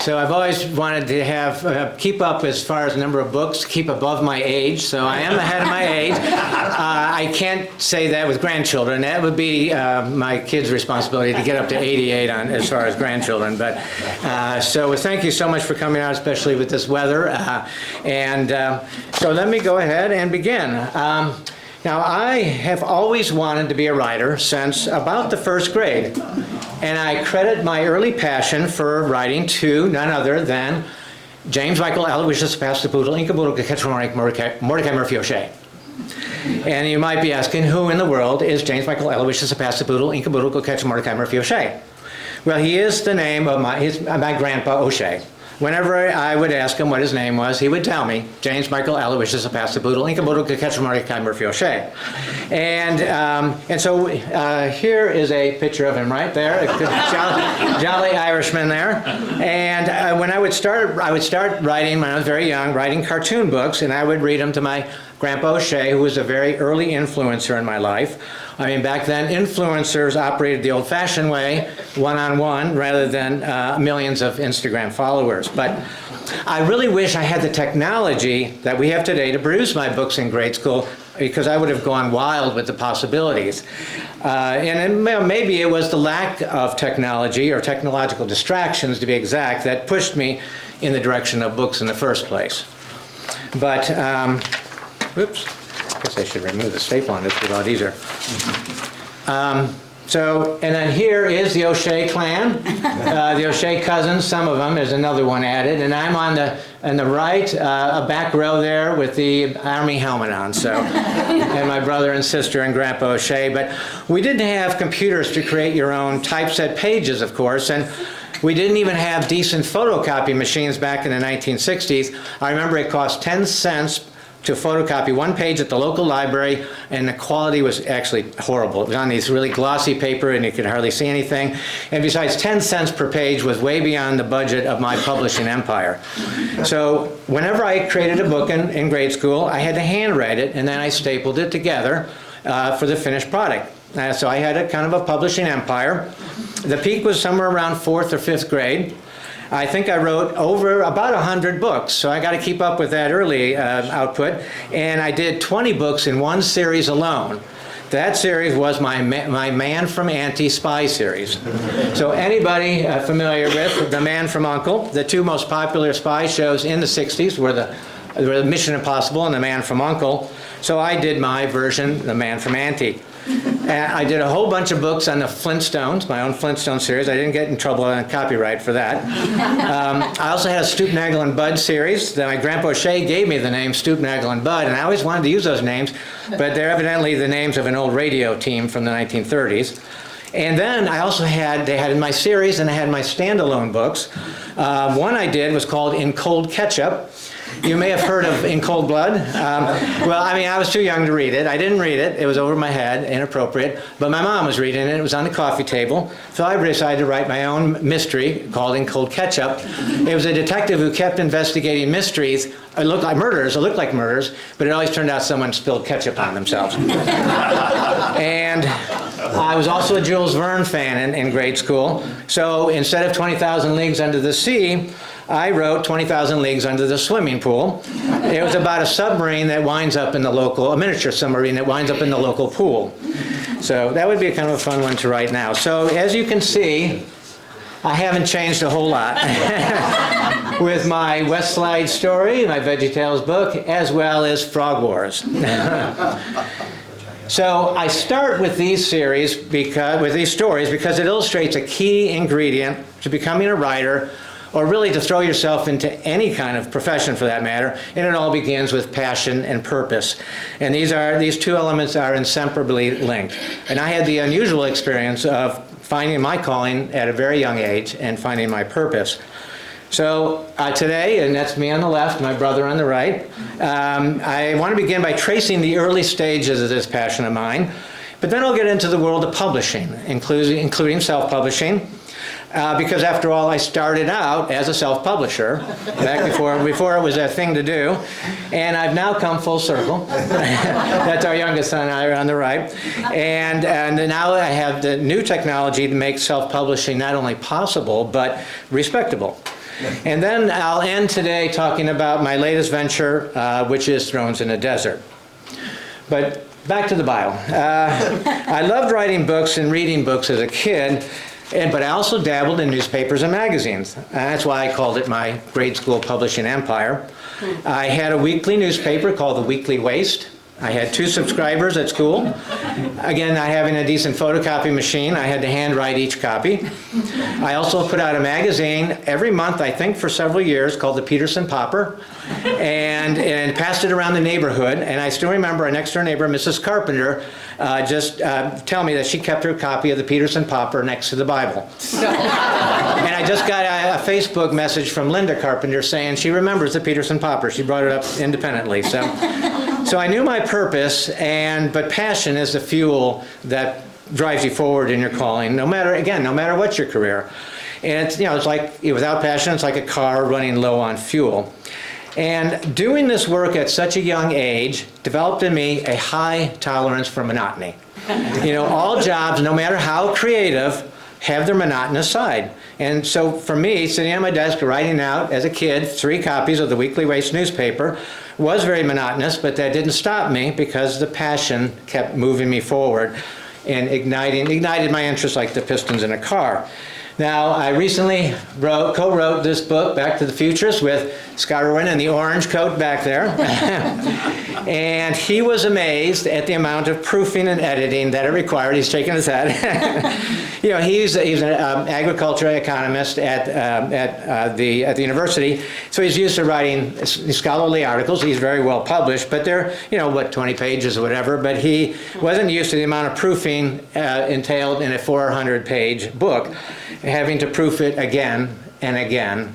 So I've always wanted to have keep up as far as number of books, keep above my age. So I am ahead of my age. I can't say that with grandchildren. That would be my kids' responsibility to get up to 88 on as far as grandchildren. But so thank you so much for coming out, especially with this weather. So let me go ahead and begin. Now, I have always wanted to be a writer since about the first grade, and I credit my early passion for writing to none other than James Michael Aloysius Pastapoodle Inkaboodle Ketchmark Mordecai Murphy O'Shea. And you might be asking, who in the world is James Michael Aloysius Pastapoodle Inkaboodle Ketchmark Mordecai Murphy O'Shea? Well, he is the name of my grandpa O'Shea. Whenever I would ask him what his name was, he would tell me, James Michael Aloysius Pastapoodle Inkaboodle Ketchmark Mordecai Murphy O'Shea. And so here is a picture of him right there, a jolly Irishman there. And when I would start writing when I was very young, writing cartoon books, and I would read them to my Grandpa O'Shea, who was a very early influencer in my life. I mean, back then, influencers operated the old-fashioned way, one-on-one, rather than millions of Instagram followers. But I really wish I had the technology that we have today to produce my books in grade school, because I would have gone wild with the possibilities. And maybe it was the lack of technology, or technological distractions to be exact, that pushed me in the direction of books in the first place. But, oops, I guess I should remove the staple on this, it's a lot easier. And then here is the O'Shea clan, the O'Shea cousins, some of them, there's another one added, and I'm on the right, a back row there with the Army helmet on, so, and my brother and sister and Grandpa O'Shea. But we didn't have computers to create your own typeset pages, of course, and we didn't even have decent photocopy machines back in the 1960s. I remember it cost 10 cents to photocopy one page at the local library, and the quality was actually horrible. It was on these really glossy paper, and you could hardly see anything. And besides, 10 cents per page was way beyond the budget of my publishing empire. So whenever I created a book in grade school, I had to handwrite it, and then I stapled it together for the finished product. So I had a kind of a publishing empire. The peak was somewhere around 4th or 5th grade. I think I wrote over about 100 books, so I got to keep up with that early output. And I did 20 books in one series alone. That series was my Man from Auntie spy series. So anybody familiar with The Man from Uncle? The two most popular spy shows in the 60s were the Mission Impossible and The Man from Uncle. So I did my version, The Man from Auntie. I did a whole bunch of books on the Flintstones, my own Flintstone series. I didn't get in trouble on copyright for that. I also had a Stoop, Nagel, and Bud series that my Grandpa O'Shea gave me the name Stoop, Nagel, and Bud, and I always wanted to use those names, but they're evidently the names of an old radio team from the 1930s. And then I also they had in my series, and I had my standalone books. One I did was called In Cold Ketchup. You may have heard of In Cold Blood. Well, I mean, I was too young to read it. I didn't read it. It was over my head, inappropriate. But my mom was reading it. It was on the coffee table. So I decided to write my own mystery called In Cold Ketchup. It was a detective who kept investigating mysteries. It looked like murders, but it always turned out someone spilled ketchup on themselves. And I was also a Jules Verne fan in grade school. So instead of 20,000 Leagues Under the Sea, I wrote 20,000 Leagues Under the Swimming Pool. It was about a submarine that winds up in the local, a miniature submarine that winds up in the local pool. So that would be a kind of a fun one to write now. So as you can see, I haven't changed a whole lot with my West Slide story, my VeggieTales book, as well as Frog Wars. So I start with these stories because it illustrates a key ingredient to becoming a writer, or really to throw yourself into any kind of profession for that matter, and it all begins with passion and purpose. And these two elements are inseparably linked. And I had the unusual experience of finding my calling at a very young age and finding my purpose. So today, and that's me on the left, my brother on the right, I want to begin by tracing the early stages of this passion of mine, but then I'll get into the world of publishing, including self-publishing. Because after all, I started out as a self-publisher back before it was a thing to do, and I've now come full circle. That's our youngest son on the right, and now I have the new technology to make self-publishing not only possible but respectable. And then I'll end today talking about my latest venture, which is Thrones in the Desert. But back to the Bible. I loved writing books and reading books as a kid, but I also dabbled in newspapers and magazines. That's why I called it my grade school publishing empire. I had a weekly newspaper called The Weekly Waste. I had 2 subscribers at school. Again, not having a decent photocopy machine, I had to handwrite each copy. I also put out a magazine every month, I think for several years, called the Peterson Popper, and passed it around the neighborhood. And I still remember our next door neighbor, Mrs. Carpenter, just tell me that she kept her copy of the Peterson Popper next to the Bible. And I just got a Facebook message from Linda Carpenter saying she remembers the Peterson Popper. She brought it up independently. So I knew my purpose, but passion is the fuel that drives you forward in your calling, no matter what your career. And it's like, without passion, it's like a car running low on fuel. And doing this work at such a young age developed in me a high tolerance for monotony. All jobs, no matter how creative, have their monotonous side. And so for me, sitting at my desk writing out as a kid 3 copies of the Weekly Waste newspaper was very monotonous, but that didn't stop me because the passion kept moving me forward and ignited my interest like the pistons in a car. Now, I recently co-wrote this book, Back to the Futurist, with Scott Irwin in the orange coat back there. And he was amazed at the amount of proofing and editing that it required. He's shaking his head. He's an agriculture economist at the university, so he's used to writing scholarly articles. He's very well published, but they're 20 pages or whatever. But he wasn't used to the amount of proofing entailed in a 400-page book, having to proof it again and again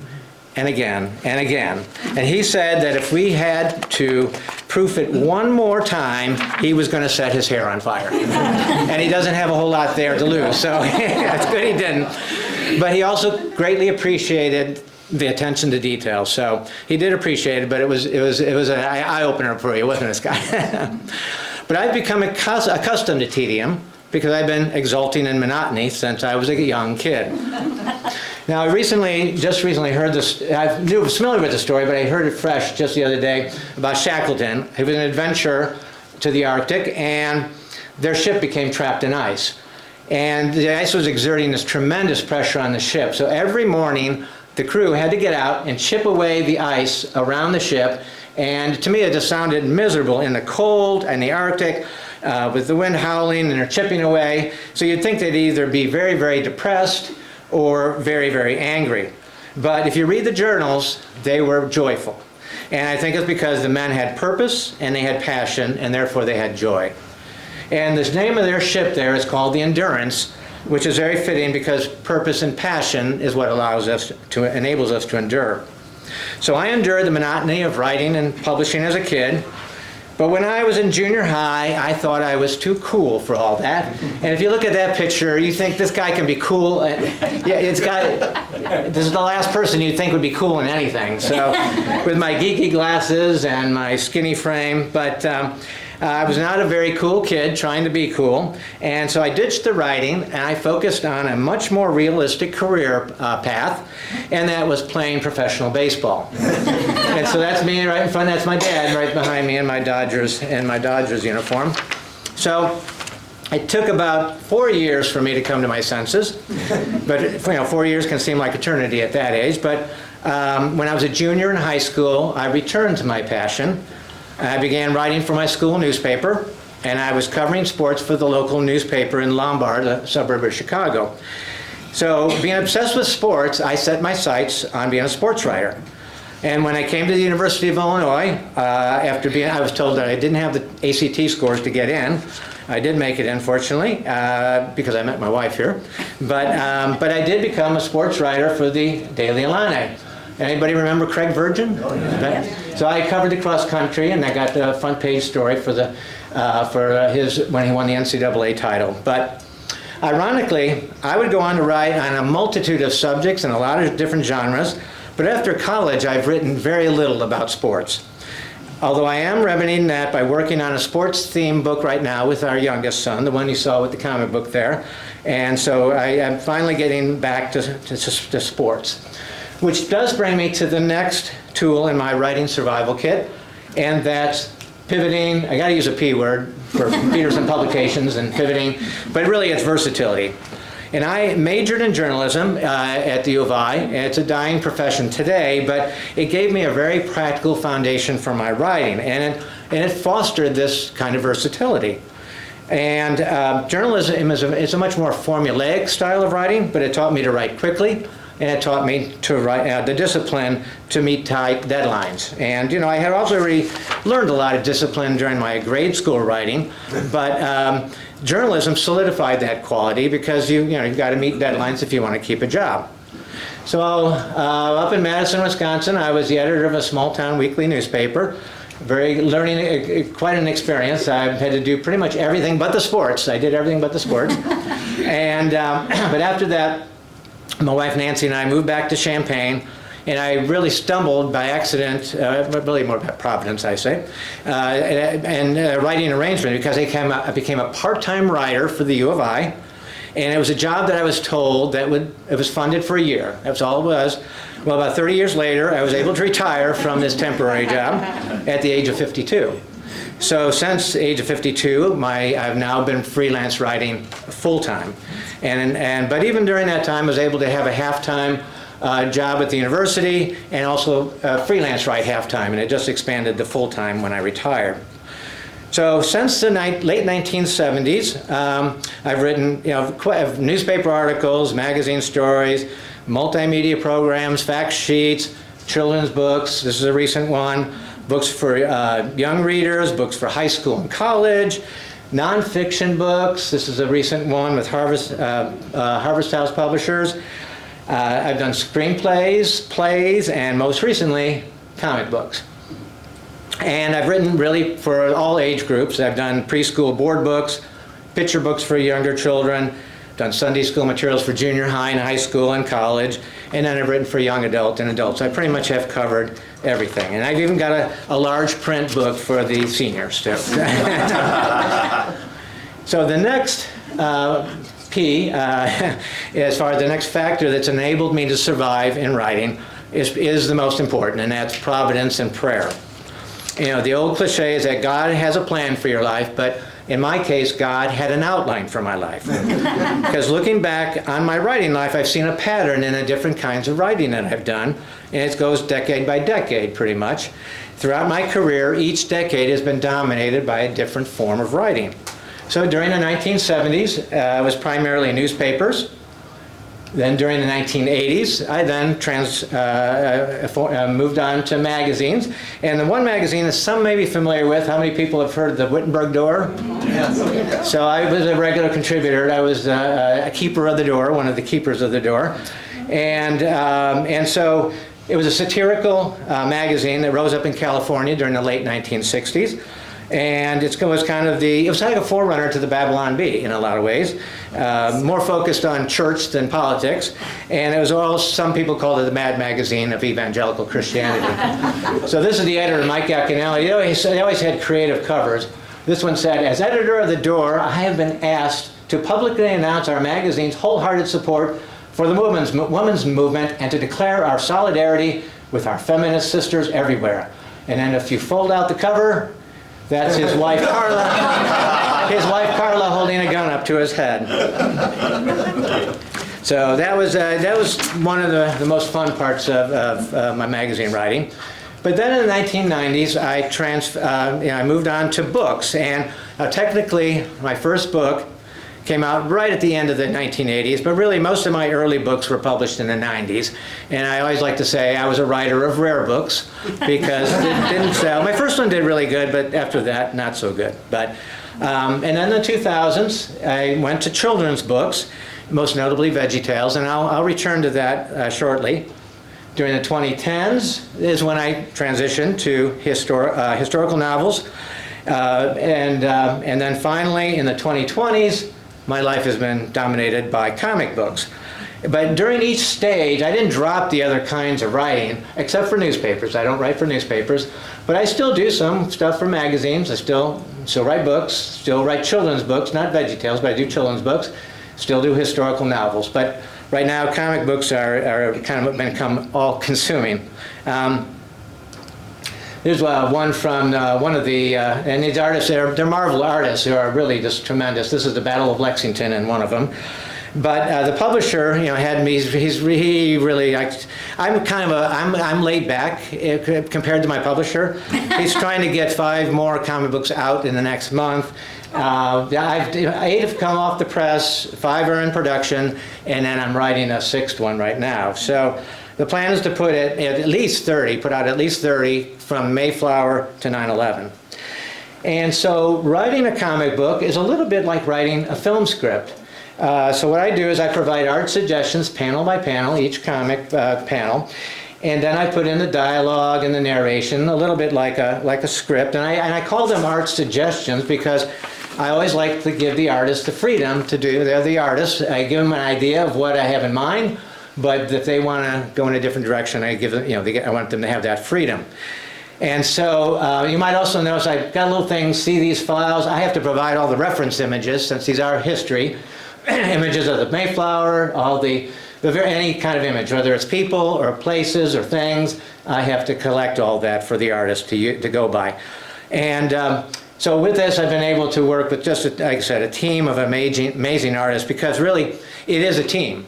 and again and again. And he said that if we had to proof it one more time, he was going to set his hair on fire. And he doesn't have a whole lot there to lose, so it's good he didn't. But he also greatly appreciated the attention to detail, so he did appreciate it, but it was an eye-opener for you, wasn't it, Scott? But I've become accustomed to tedium, because I've been exulting in monotony since I was a young kid. Now, I just recently heard this, I was familiar with the story, but I heard it fresh just the other day about Shackleton. He was an adventurer to the Arctic, and their ship became trapped in ice. And the ice was exerting this tremendous pressure on the ship. So every morning, the crew had to get out and chip away the ice around the ship. And to me, it just sounded miserable in the cold and the Arctic, with the wind howling and they're chipping away. So you'd think they'd either be very, very depressed or very, very angry. But if you read the journals, they were joyful. And I think it's because the men had purpose and they had passion, and therefore they had joy. And the name of their ship there is called the Endurance, which is very fitting because purpose and passion is what enables us to endure. So I endured the monotony of writing and publishing as a kid. But when I was in junior high, I thought I was too cool for all that. And if you look at that picture, you think this guy can be cool. This is the last person you'd think would be cool in anything. So with my geeky glasses and my skinny frame, but I was not a very cool kid trying to be cool. And so I ditched the writing and I focused on a much more realistic career path, and that was playing professional baseball. And so that's me right in front, that's my dad right behind me in my Dodgers uniform. So it took about 4 years for me to come to my senses, but 4 years can seem like eternity at that age. But when I was a junior in high school, I returned to my passion. I began writing for my school newspaper, and I was covering sports for the local newspaper in Lombard, a suburb of Chicago. So being obsessed with sports, I set my sights on being a sports writer. And when I came to the University of Illinois, I was told that I didn't have the ACT scores to get in. I did make it in, fortunately, because I met my wife here. But I did become a sports writer for the Daily Illini. Anybody remember Craig Virgin? Oh, yeah. So I covered the cross country, and I got the front page story for when he won the NCAA title. But ironically, I would go on to write on a multitude of subjects in a lot of different genres. But after college, I've written very little about sports. Although I am remedying that by working on a sports-themed book right now with our youngest son, the one you saw with the comic book there. And so I am finally getting back to sports. Which does bring me to the next tool in my writing survival kit, and that's pivoting. I got to use a P word for Peterson publications and pivoting, but really it's versatility. And I majored in journalism at the U of I. It's a dying profession today, but it gave me a very practical foundation for my writing, and it fostered this kind of versatility. And journalism is a much more formulaic style of writing, but it taught me to write quickly, and it taught me to write the discipline to meet tight deadlines. And I had already learned a lot of discipline during my grade school writing, but journalism solidified that quality because you've got to meet deadlines if you want to keep a job. So up in Madison, Wisconsin, I was the editor of a small town weekly newspaper. Quite an experience. I had to do pretty much everything but the sports. I did everything but the sports. And but after that, my wife Nancy and I moved back to Champaign, and I really stumbled by accident, but really more by providence, I say, and writing arrangement, because I became a part-time writer for the U of I, and it was a job that I was told that it was funded for a year. That's all it was. Well, about 30 years later, I was able to retire from this temporary job at the age of 52. So since the age of 52, I've now been freelance writing full-time. But even during that time, I was able to have a half-time job at the university and also freelance write half-time, and it just expanded to full-time when I retired. So since the late 1970s, I've written newspaper articles, magazine stories, multimedia programs, fact sheets, children's books. This is a recent one. Books for young readers, books for high school and college, nonfiction books. This is a recent one with Harvest House Publishers. I've done screenplays, plays, and most recently, comic books. And I've written really for all age groups. I've done preschool board books, picture books for younger children, done Sunday school materials for junior high and high school and college, and then I've written for young adult and adults. I pretty much have covered everything. And I've even got a large print book for the seniors too. So the next P, as far as the next factor that's enabled me to survive in writing, is the most important, and that's providence and prayer. The old cliche is that God has a plan for your life, but in my case, God had an outline for my life. Because looking back on my writing life, I've seen a pattern in the different kinds of writing that I've done, and it goes decade by decade, pretty much. Throughout my career, each decade has been dominated by a different form of writing. So during the 1970s, it was primarily newspapers. Then during the 1980s, I then moved on to magazines. And the one magazine that some may be familiar with, how many people have heard of the Wittenberg Door? Yes. So I was a regular contributor. I was a keeper of the door, one of the keepers of the door. And so it was a satirical magazine that rose up in California during the late 1960s. And it was like a forerunner to the Babylon Bee in a lot of ways, more focused on church than politics, and it was some people called it the Mad Magazine of evangelical Christianity. So this is the editor, Mike Iaconelli. They always had creative covers. This one said, "As editor of The Door, I have been asked to publicly announce our magazine's wholehearted support for the women's movement and to declare our solidarity with our feminist sisters everywhere." And then if you fold out the cover, that's his wife Carla. His wife Carla holding a gun up to his head. So that was one of the most fun parts of my magazine writing. But then in the 1990s, I moved on to books, and technically my first book came out right at the end of the 1980s, but really most of my early books were published in the 90s. And I always like to say I was a writer of rare books because it didn't sell. My first one did really good, but after that, not so good. But and then in the 2000s, I went to children's books, most notably VeggieTales, and I'll return to that shortly. During the 2010s is when I transitioned to historical novels. And then finally, in the 2020s, my life has been dominated by comic books. But during each stage, I didn't drop the other kinds of writing, except for newspapers. I don't write for newspapers, but I still do some stuff for magazines. I still write books, still write children's books, not VeggieTales, but I do children's books, still do historical novels. But right now comic books are kind of become all-consuming. There's one from one of the, and these artists, they're Marvel artists who are really just tremendous. This is the Battle of Lexington in one of them. But the publisher, had me. He really. I'm laid back compared to my publisher. He's trying to get 5 more comic books out in the next month. 8 have come off the press, 5 are in production, and then I'm writing a 6th one right now. So the plan is to put it at least 30, put out at least 30 from Mayflower to 9/11. And so writing a comic book is a little bit like writing a film script. So what I do is I provide art suggestions panel by panel, each comic panel, and then I put in the dialogue and the narration, a little bit like a script. And I call them art suggestions because I always like to give the artist the freedom to do. They're the artists. I give them an idea of what I have in mind, but if they want to go in a different direction, I give them, I want them to have that freedom. And so you might also notice I've got little things, see these files. I have to provide all the reference images since these are history. Images of the Mayflower, any kind of image, whether it's people or places or things, I have to collect all that for the artist to go by. And so with this, I've been able to work with just, like I said, a team of amazing artists, because really, it is a team.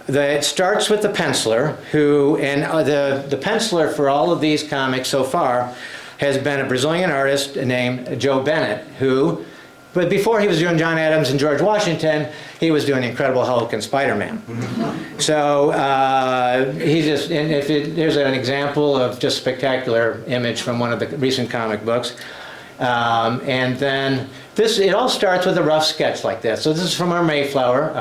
It starts with the penciler, the penciler for all of these comics so far has been a Brazilian artist named Joe Bennett, but before he was doing John Adams and George Washington, he was doing Incredible Hulk and Spider-Man. So here's an example of just spectacular image from one of the recent comic books. And then it all starts with a rough sketch like this. So this is from our Mayflower,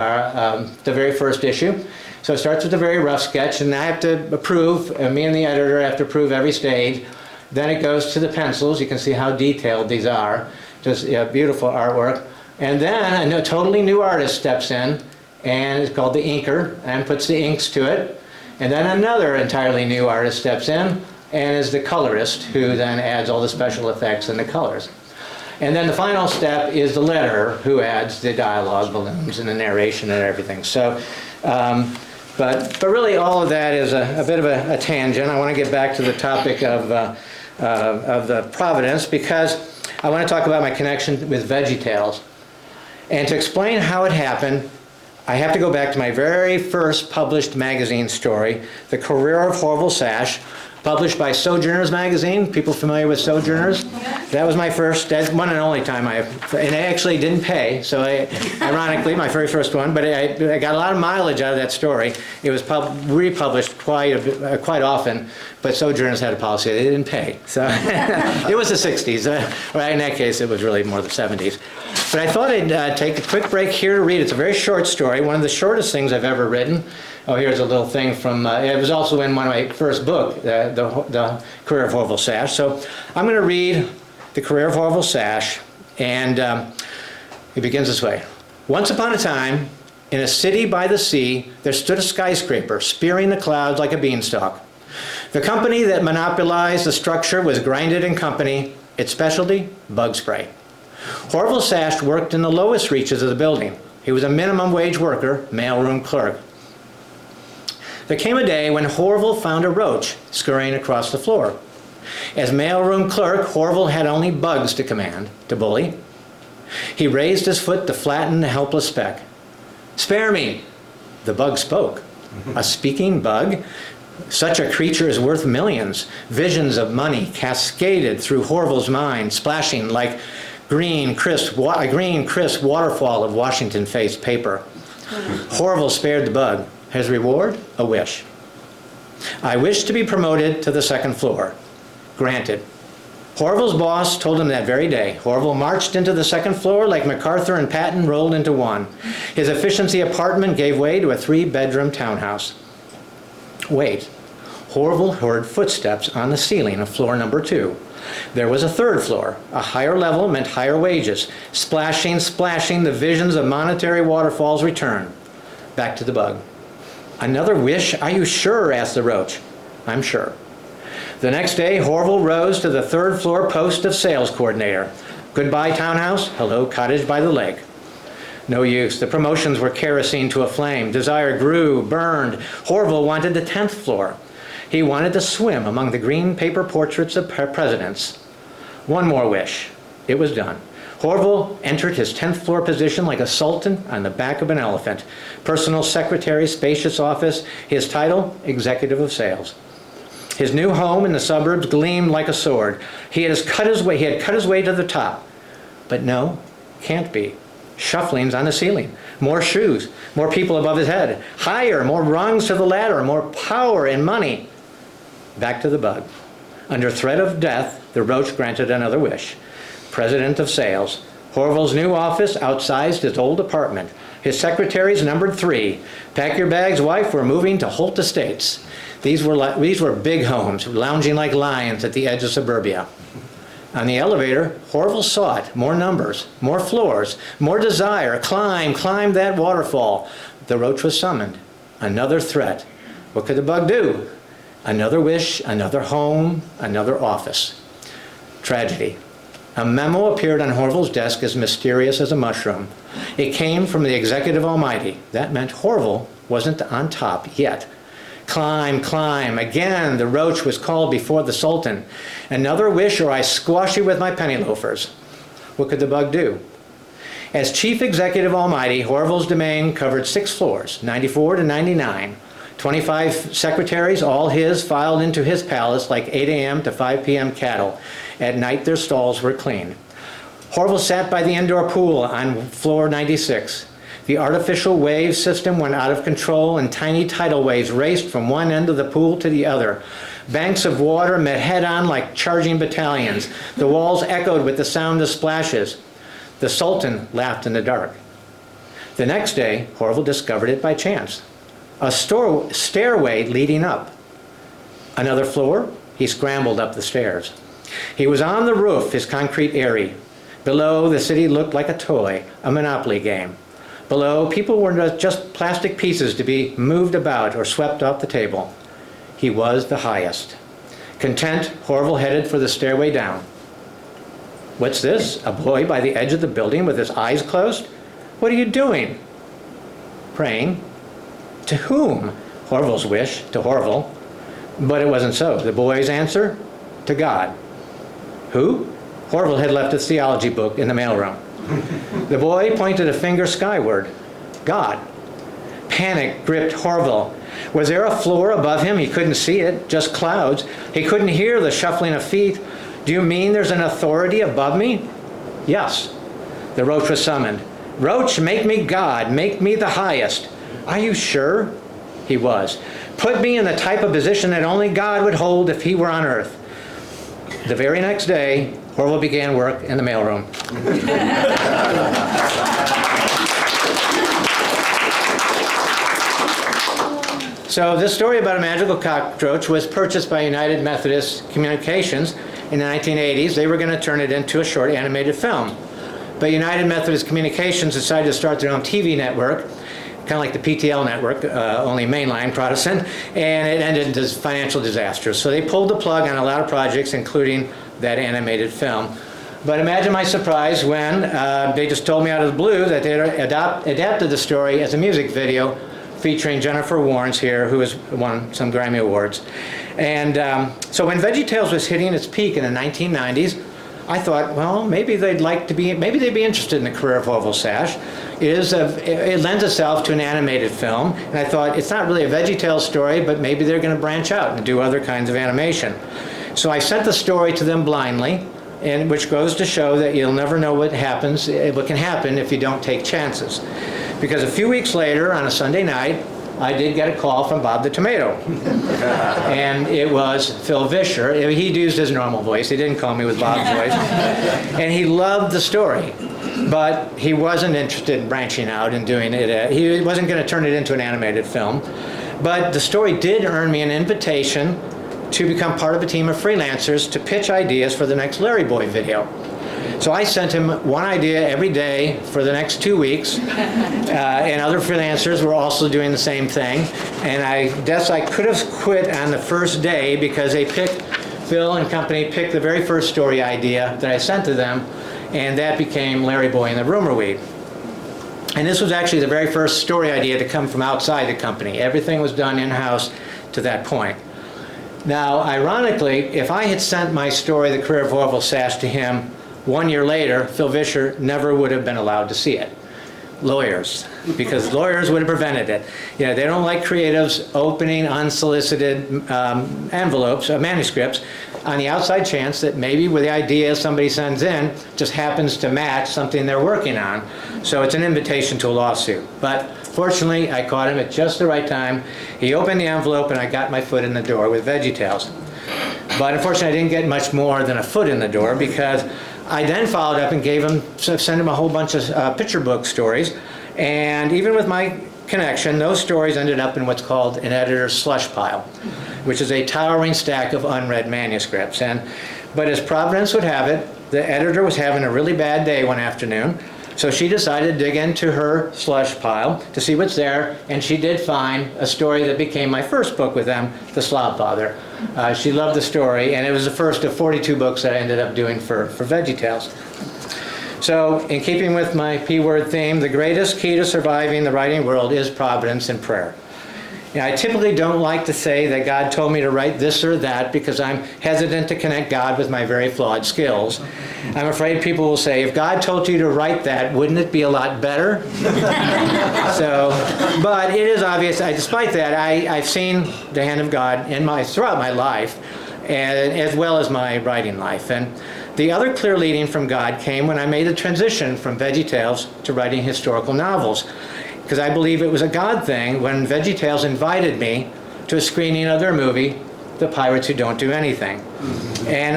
the very first issue. So it starts with a very rough sketch, and I have to approve, me and the editor have to approve every stage. Then it goes to the pencils. You can see how detailed these are. Just beautiful artwork. And then a totally new artist steps in, and it's called the inker, and puts the inks to it. And then another entirely new artist steps in, and is the colorist, who then adds all the special effects and the colors. And then the final step is the letterer, who adds the dialogue, balloons, and the narration and everything. So, but really all of that is a bit of a tangent. I want to get back to the topic of the Providence, because I want to talk about my connection with VeggieTales. And to explain how it happened, I have to go back to my very first published magazine story, The Career of Orville Sash, published by Sojourners magazine. People familiar with Sojourners? That was my first, that's one and only time and I actually didn't pay, so ironically, my very first one, but I got a lot of mileage out of that story. It was republished quite often, but Sojourners had a policy, they didn't pay. So it was the 60s, right? In that case, it was really more the 70s. But I thought I'd take a quick break here to read. It's a very short story, one of the shortest things I've ever written. Oh, here's a little thing from, it was also in one of my first book, the Career of Orville Sash. So I'm going to read The Career of Orville Sash, and it begins this way. Once upon a time, in a city by the sea, there stood a skyscraper, spearing the clouds like a beanstalk. The company that monopolized the structure was Grinded & Company, its specialty, bug spray. Orville Sash worked in the lowest reaches of the building. He was a minimum wage worker, mailroom clerk. There came a day when Orville found a roach scurrying across the floor. As mailroom clerk, Orville had only bugs to bully. He raised his foot to flatten the helpless speck. "Spare me!" The bug spoke. A speaking bug? Such a creature is worth millions. Visions of money cascaded through Orville's mind, splashing like a green, crisp waterfall of Washington-faced paper. Orville spared the bug. His reward? A wish. "I wish to be promoted to the second floor." Granted. Orville's boss told him that very day. Orville marched into the second floor like MacArthur and Patton rolled into one. His efficiency apartment gave way to a 3-bedroom townhouse. Wait. Orville heard footsteps on the ceiling of floor number 2. There was a third floor. A higher level meant higher wages. Splashing, splashing, the visions of monetary waterfalls returned. Back to the bug. "Another wish? Are you sure?" asked the roach. "I'm sure." The next day, Orville rose to the 3rd floor post of sales coordinator. Goodbye, townhouse. Hello, cottage by the lake. No use. The promotions were kerosene to a flame. Desire grew, burned. Horville wanted the 10th floor. He wanted to swim among the green paper portraits of presidents. One more wish. It was done. Horville entered his 10th floor position like a sultan on the back of an elephant. Personal secretary, spacious office. His title, executive of sales. His new home in the suburbs gleamed like a sword. He had cut his way to the top. But no, can't be. Shufflings on the ceiling. More shoes. More people above his head. Higher. More rungs to the ladder. More power and money. Back to the bug. Under threat of death, the roach granted another wish. President of sales. Horville's new office outsized his old apartment. His secretaries numbered 3. Pack your bags, wife, we're moving to Holt Estates. These were big homes, lounging like lions at the edge of suburbia. On the elevator, Horville sought more numbers, more floors, more desire. Climb that waterfall. The roach was summoned. Another threat. What could the bug do? Another wish, another home, another office. Tragedy. A memo appeared on Horville's desk as mysterious as a mushroom. It came from the Executive Almighty. That meant Horville wasn't on top yet. Climb. Again, the roach was called before the Sultan. Another wish or I squash you with my penny loafers. What could the bug do? As Chief Executive Almighty, Horville's domain covered 6 floors, 94 to 99. 25 secretaries, all his, filed into his palace like 8 a.m. to 5 p.m. cattle. At night, their stalls were clean. Horville sat by the indoor pool on floor 96. The artificial wave system went out of control and tiny tidal waves raced from one end of the pool to the other. Banks of water met head-on like charging battalions. The walls echoed with the sound of splashes. The Sultan laughed in the dark. The next day, Horville discovered it by chance. A stairway leading up. Another floor, he scrambled up the stairs. He was on the roof, his concrete eyrie. Below, the city looked like a toy, a Monopoly game. Below, people were just plastic pieces to be moved about or swept off the table. He was the highest. Content, Horville headed for the stairway down. What's this? A boy by the edge of the building with his eyes closed? What are you doing? Praying. To whom? Horville's wish, to Horville. But it wasn't so. The boy's answer? To God. Who? Horville had left his theology book in the mailroom. The boy pointed a finger skyward. God. Panic gripped Horville. Was there a floor above him? He couldn't see it, just clouds. He couldn't hear the shuffling of feet. Do you mean there's an authority above me? Yes. The roach was summoned. Roach, make me God, make me the highest. Are you sure? He was. Put me in the type of position that only God would hold if he were on earth. The very next day, Horville began work in the mailroom. So this story about a magical cockroach was purchased by United Methodist Communications in the 1980s. They were going to turn it into a short animated film. But United Methodist Communications decided to start their own TV network, kind of like the PTL network, only mainline Protestant, and it ended in financial disaster. So they pulled the plug on a lot of projects, including that animated film. But imagine my surprise when they just told me out of the blue that they had adapted the story as a music video featuring Jennifer Warnes here, who has won some Grammy Awards. And so when VeggieTales was hitting its peak in the 1990s, I thought, well, maybe they'd be interested in the career of Horville Sash. It lends itself to an animated film, and I thought it's not really a VeggieTales story, but maybe they're going to branch out and do other kinds of animation. So I sent the story to them blindly, and which goes to show that you'll never know what can happen if you don't take chances. Because a few weeks later, on a Sunday night, I did get a call from Bob the Tomato. And it was Phil Vischer. He'd used his normal voice. He didn't call me with Bob's voice. And he loved the story. But he wasn't interested in branching out and doing it. He wasn't going to turn it into an animated film. But the story did earn me an invitation to become part of a team of freelancers to pitch ideas for the next Larry Boy video. So I sent him one idea every day for the next 2 weeks, and other freelancers were also doing the same thing. And I guess I could have quit on the first day because Phil and company picked the very first story idea that I sent to them, and that became Larry Boy and the Rumor Weed. And this was actually the very first story idea to come from outside the company. Everything was done in-house to that point. Now, ironically, if I had sent my story, The Career of Orville Sash, to him 1 year later, Phil Vischer never would have been allowed to see it. Lawyers, because lawyers would have prevented it. You know, they don't like creatives opening unsolicited envelopes, manuscripts, on the outside chance that maybe with the idea somebody sends in just happens to match something they're working on. So it's an invitation to a lawsuit. But fortunately, I caught him at just the right time. He opened the envelope and I got my foot in the door with VeggieTales. But unfortunately, I didn't get much more than a foot in the door, because I then followed up and sent him a whole bunch of picture book stories. And even with my connection, those stories ended up in what's called an editor's slush pile, which is a towering stack of unread manuscripts. But as Providence would have it, the editor was having a really bad day one afternoon, so she decided to dig into her slush pile to see what's there, and she did find a story that became my first book with them, The Slob Father. She loved the story, and it was the first of 42 books that I ended up doing for VeggieTales. So, in keeping with my P-word theme, the greatest key to surviving the writing world is providence and prayer. You know, I typically don't like to say that God told me to write this or that, because I'm hesitant to connect God with my very flawed skills. I'm afraid people will say, if God told you to write that, wouldn't it be a lot better? But it is obvious, despite that, I've seen the hand of God throughout my life, and as well as my writing life. And the other clear leading from God came when I made the transition from VeggieTales to writing historical novels, because I believe it was a God thing when VeggieTales invited me to a screening of their movie, The Pirates Who Don't Do Anything. And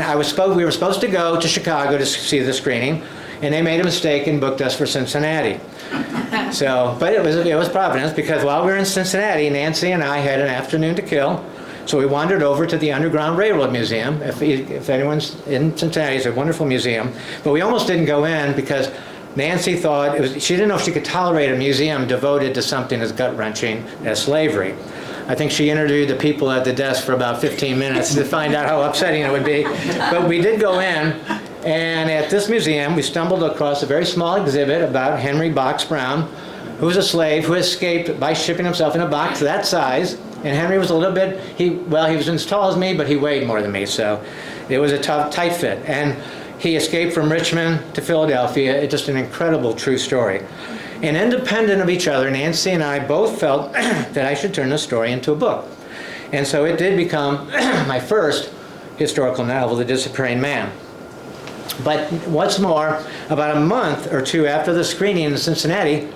we were supposed to go to Chicago to see the screening, and they made a mistake and booked us for Cincinnati. But it was Providence, because while we were in Cincinnati, Nancy and I had an afternoon to kill. So we wandered over to the Underground Railroad Museum. If anyone's in Cincinnati, it's a wonderful museum. But we almost didn't go in because Nancy thought she didn't know if she could tolerate a museum devoted to something as gut-wrenching as slavery. I think she interviewed the people at the desk for about 15 minutes to find out how upsetting it would be. But we did go in, and at this museum, we stumbled across a very small exhibit about Henry Box Brown, who was a slave who escaped by shipping himself in a box that size. And Henry was a little bit, he was as tall as me, but he weighed more than me, so it was a tight fit. And he escaped from Richmond to Philadelphia. It's just an incredible true story. And independent of each other, Nancy and I both felt that I should turn this story into a book. And so it did become my first historical novel, The Disappearing Man. But what's more, about a month or two after the screening in Cincinnati,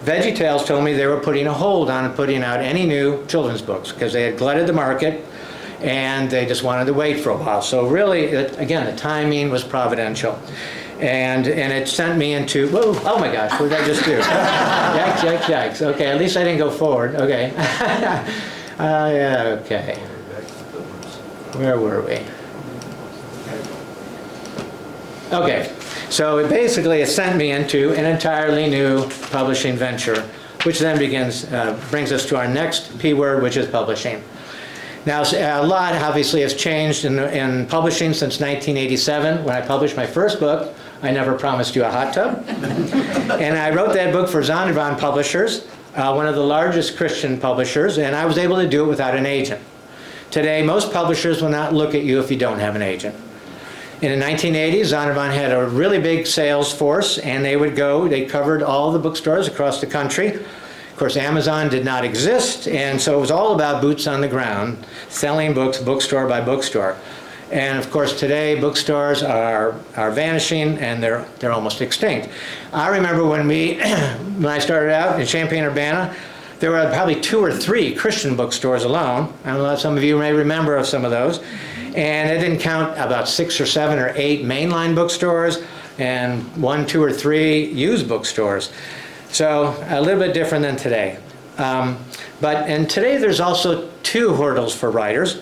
VeggieTales told me they were putting a hold on putting out any new children's books, because they had glutted the market and they just wanted to wait for a while. So really, again, the timing was providential. And it sent me into, whoa, oh my gosh, what did I just do? Yikes, yikes, yikes. Okay, at least I didn't go forward. Okay. Yeah, okay. Where were we? Okay. So it sent me into an entirely new publishing venture, which then brings us to our next P word, which is publishing. Now, a lot obviously has changed in publishing since 1987. When I published my first book, I Never Promised You a Hot Tub. And I wrote that book for Zondervan Publishers, one of the largest Christian publishers, and I was able to do it without an agent. Today, most publishers will not look at you if you don't have an agent. In the 1980s, Zondervan had a really big sales force, and they covered all the bookstores across the country. Of course, Amazon did not exist, and so it was all about boots on the ground, selling books bookstore by bookstore. And of course, today, bookstores are vanishing, and they're almost extinct. I remember when I started out in Champaign-Urbana, there were probably 2 or 3 Christian bookstores alone. I don't know if some of you may remember of some of those. And it didn't count about 6 or 7 or 8 mainline bookstores and 1, 2, or 3 used bookstores. So a little bit different than today. And today there's also 2 hurdles for writers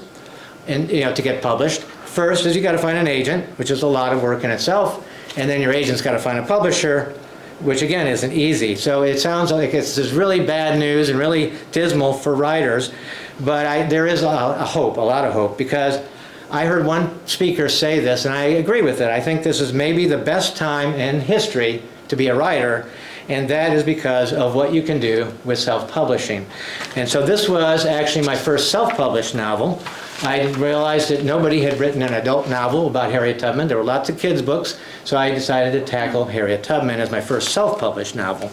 to get published. First is you got to find an agent, which is a lot of work in itself. And then your agent's got to find a publisher, which again isn't easy. So it sounds like it's really bad news and really dismal for writers. But there is a lot of hope, because I heard one speaker say this, and I agree with it. I think this is maybe the best time in history to be a writer, and that is because of what you can do with self-publishing. And so this was actually my first self-published novel. I realized that nobody had written an adult novel about Harriet Tubman. There were lots of kids' books, so I decided to tackle Harriet Tubman as my first self-published novel.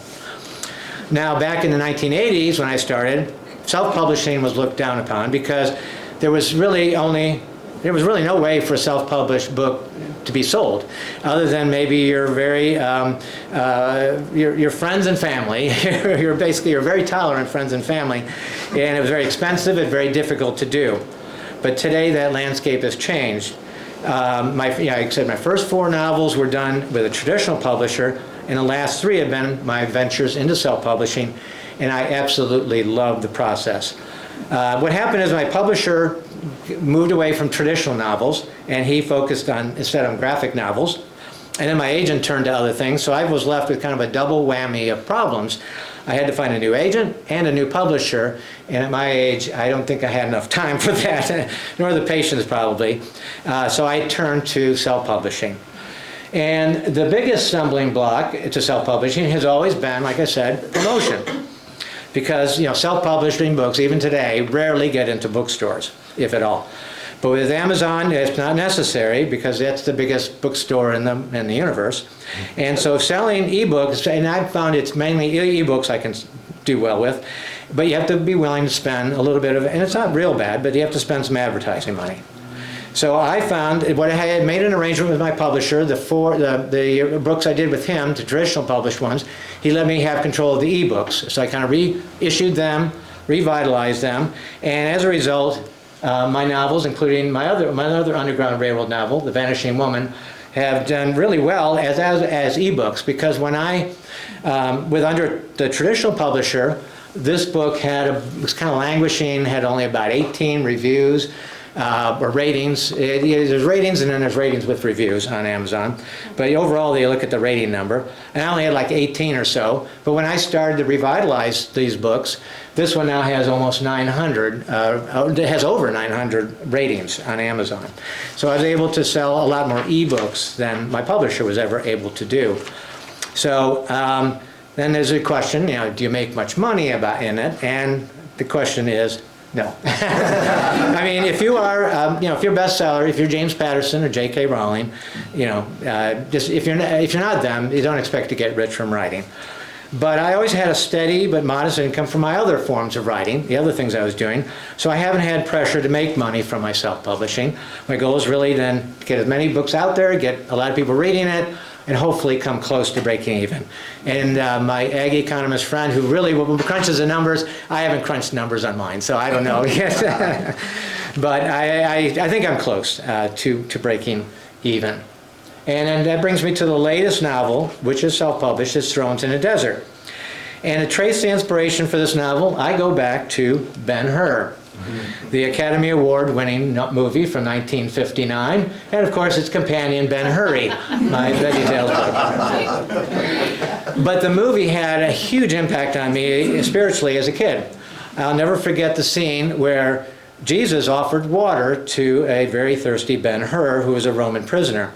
Now, back in the 1980s when I started, self-publishing was looked down upon because there was really no way for a self-published book to be sold, other than maybe your very your friends and family. You're very tolerant friends and family, and it was very expensive and very difficult to do. But today that landscape has changed. Like I said, my first 4 novels were done with a traditional publisher, and the last 3 have been my ventures into self-publishing, and I absolutely love the process. What happened is my publisher moved away from traditional novels, and he focused instead on graphic novels. And then my agent turned to other things, so I was left with kind of a double whammy of problems. I had to find a new agent and a new publisher, and at my age, I don't think I had enough time for that, nor the patience probably. So I turned to self-publishing. And the biggest stumbling block to self-publishing has always been, like I said, promotion. Because self-publishing books, even today, rarely get into bookstores, if at all. But with Amazon, it's not necessary because that's the biggest bookstore in the universe. And so selling ebooks, and I've found it's mainly ebooks I can do well with, but you have to be willing to spend a little bit of, and it's not real bad, but you have to spend some advertising money. So I found, I had made an arrangement with my publisher, the books I did with him, the traditional published ones, he let me have control of the ebooks. So I kind of reissued them, revitalized them, and as a result, my novels, including my other Underground Railroad novel, The Vanishing Woman, have done really well as ebooks, because when under the traditional publisher, this book was kind of languishing, had only about 18 reviews. Or ratings. There's ratings and then there's ratings with reviews on Amazon. But overall, they look at the rating number. And I only had like 18 or so. But when I started to revitalize these books, this one now has almost 900, it has over 900 ratings on Amazon. So I was able to sell a lot more ebooks than my publisher was ever able to do. So then there's a question, do you make much money in it? And the question is, no. I mean, if you are, if you're a bestseller, if you're James Patterson or J.K. Rowling, just if you're not them, you don't expect to get rich from writing. But I always had a steady but modest income from my other forms of writing, the other things I was doing. So I haven't had pressure to make money from my self-publishing. My goal is really then to get as many books out there, get a lot of people reading it, and hopefully come close to breaking even. And my ag economist friend who really crunches the numbers, I haven't crunched numbers on mine, so I don't know. But I think I'm close to breaking even. And then that brings me to the latest novel, which is self-published, is Thrones in the Desert. And to trace the inspiration for this novel, I go back to Ben-Hur, the Academy Award-winning movie from 1959, and of course its companion, Ben-Hurry, my VeggieTales book. But the movie had a huge impact on me spiritually as a kid. I'll never forget the scene where Jesus offered water to a very thirsty Ben-Hur, who was a Roman prisoner.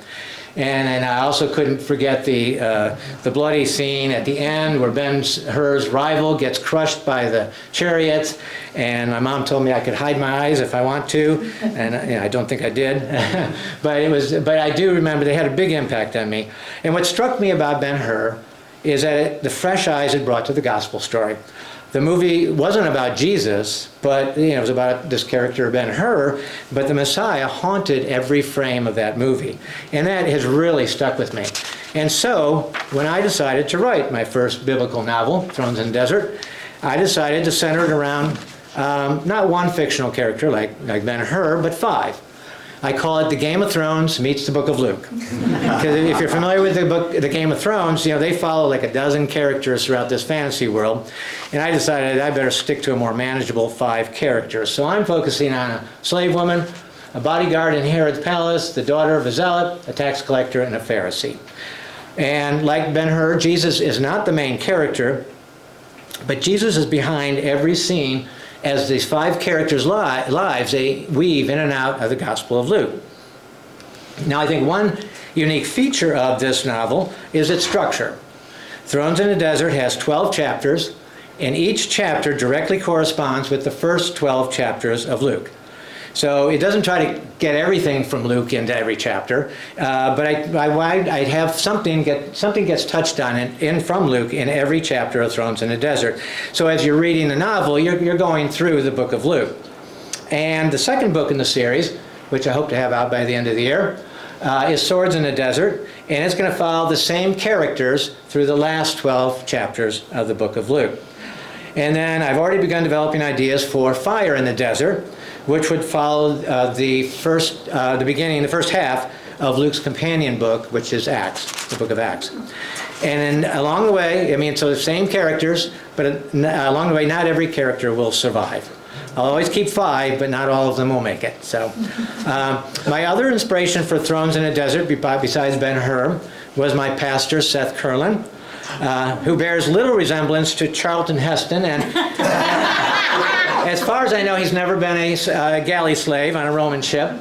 And I also couldn't forget the bloody scene at the end where Ben-Hur's rival gets crushed by the chariots, and my mom told me I could hide my eyes if I want to, and I don't think I did. But I do remember they had a big impact on me. And what struck me about Ben-Hur is that the fresh eyes it brought to the gospel story. The movie wasn't about Jesus, but it was about this character Ben-Hur, but the Messiah haunted every frame of that movie. And that has really stuck with me. And so, when I decided to write my first biblical novel, Thrones in the Desert, I decided to center it around not one fictional character like Ben-Hur, but 5. I call it The Game of Thrones meets the Book of Luke. Because if you're familiar with the Game of Thrones, they follow like a dozen characters throughout this fantasy world. And I decided I better stick to a more manageable 5 characters. So I'm focusing on a slave woman, a bodyguard in Herod's palace, the daughter of a zealot, a tax collector, and a Pharisee. And like Ben-Hur, Jesus is not the main character, but Jesus is behind every scene. As these 5 characters' lives, they weave in and out of the Gospel of Luke. Now, I think one unique feature of this novel is its structure. Thrones in the Desert has 12 chapters, and each chapter directly corresponds with the first 12 chapters of Luke. So it doesn't try to get everything from Luke into every chapter, but I have something gets touched on from Luke in every chapter of Thrones in the Desert. So as you're reading the novel, you're going through the book of Luke. And the second book in the series, which I hope to have out by the end of the year, is Swords in the Desert, and it's going to follow the same characters through the last 12 chapters of the book of Luke. And then I've already begun developing ideas for Fire in the Desert, which would follow the first half of Luke's companion book, which is Acts, the book of Acts. And then along the way, so the same characters, but along the way, not every character will survive. I'll always keep 5, but not all of them will make it. So, my other inspiration for Thrones in the Desert, besides Ben-Hur, was my pastor, Seth Curlin, who bears little resemblance to Charlton Heston, and as far as I know, he's never been a galley slave on a Roman ship.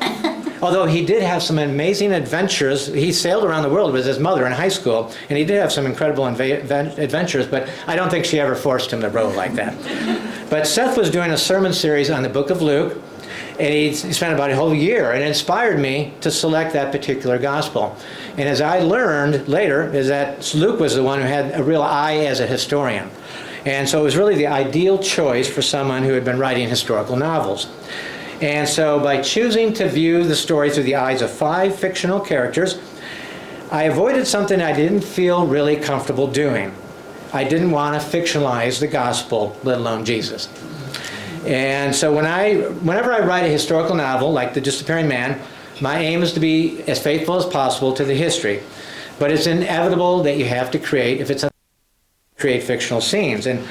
Although he did have some amazing adventures. He sailed around the world with his mother in high school, and he did have some incredible adventures, but I don't think she ever forced him to row like that. But Seth was doing a sermon series on the book of Luke, and he spent about a whole year, and it inspired me to select that particular gospel. And as I learned later, is that Luke was the one who had a real eye as a historian. And so it was really the ideal choice for someone who had been writing historical novels. And so by choosing to view the story through the eyes of 5 fictional characters, I avoided something I didn't feel really comfortable doing. I didn't want to fictionalize the gospel, let alone Jesus. And so whenever I write a historical novel, like The Disappearing Man, my aim is to be as faithful as possible to the history. But it's inevitable that you have to create fictional scenes. And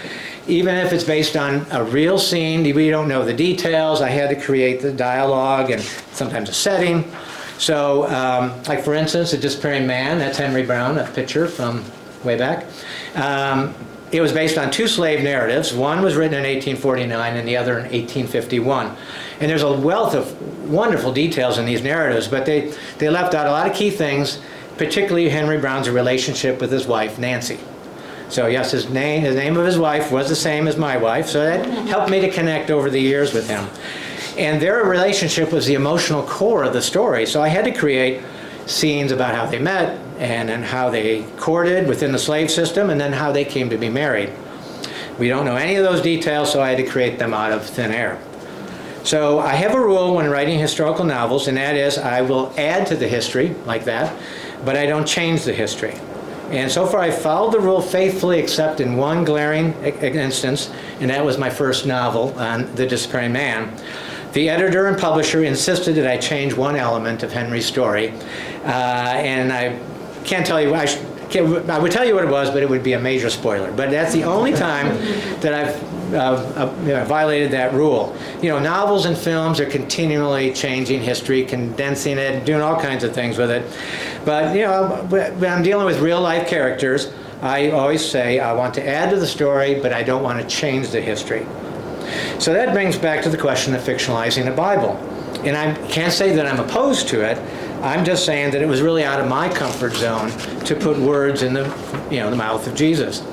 even if it's based on a real scene, we don't know the details. I had to create the dialogue and sometimes a setting. So, like for instance, The Disappearing Man, that's Henry Brown, a picture from way back. It was based on 2 slave narratives. One was written in 1849 and the other in 1851. And there's a wealth of wonderful details in these narratives, but they left out a lot of key things, particularly Henry Brown's relationship with his wife, Nancy. So yes, his name of his wife was the same as my wife, so that helped me to connect over the years with him. And their relationship was the emotional core of the story, so I had to create scenes about how they met, and then how they courted within the slave system, and then how they came to be married. We don't know any of those details, so I had to create them out of thin air. So I have a rule when writing historical novels, and that is I will add to the history, like that, but I don't change the history. And so far I've followed the rule faithfully, except in one glaring instance, and that was my first novel on The Disappearing Man. The editor and publisher insisted that I change one element of Henry's story, and I can't tell you, I would tell you what it was, but it would be a major spoiler. But that's the only time that I've violated that rule. Novels and films are continually changing history, condensing it, doing all kinds of things with it. But, when I'm dealing with real life characters, I always say I want to add to the story, but I don't want to change the history. So that brings back to the question of fictionalizing the Bible. And I can't say that I'm opposed to it. I'm just saying that it was really out of my comfort zone to put words in the mouth of Jesus.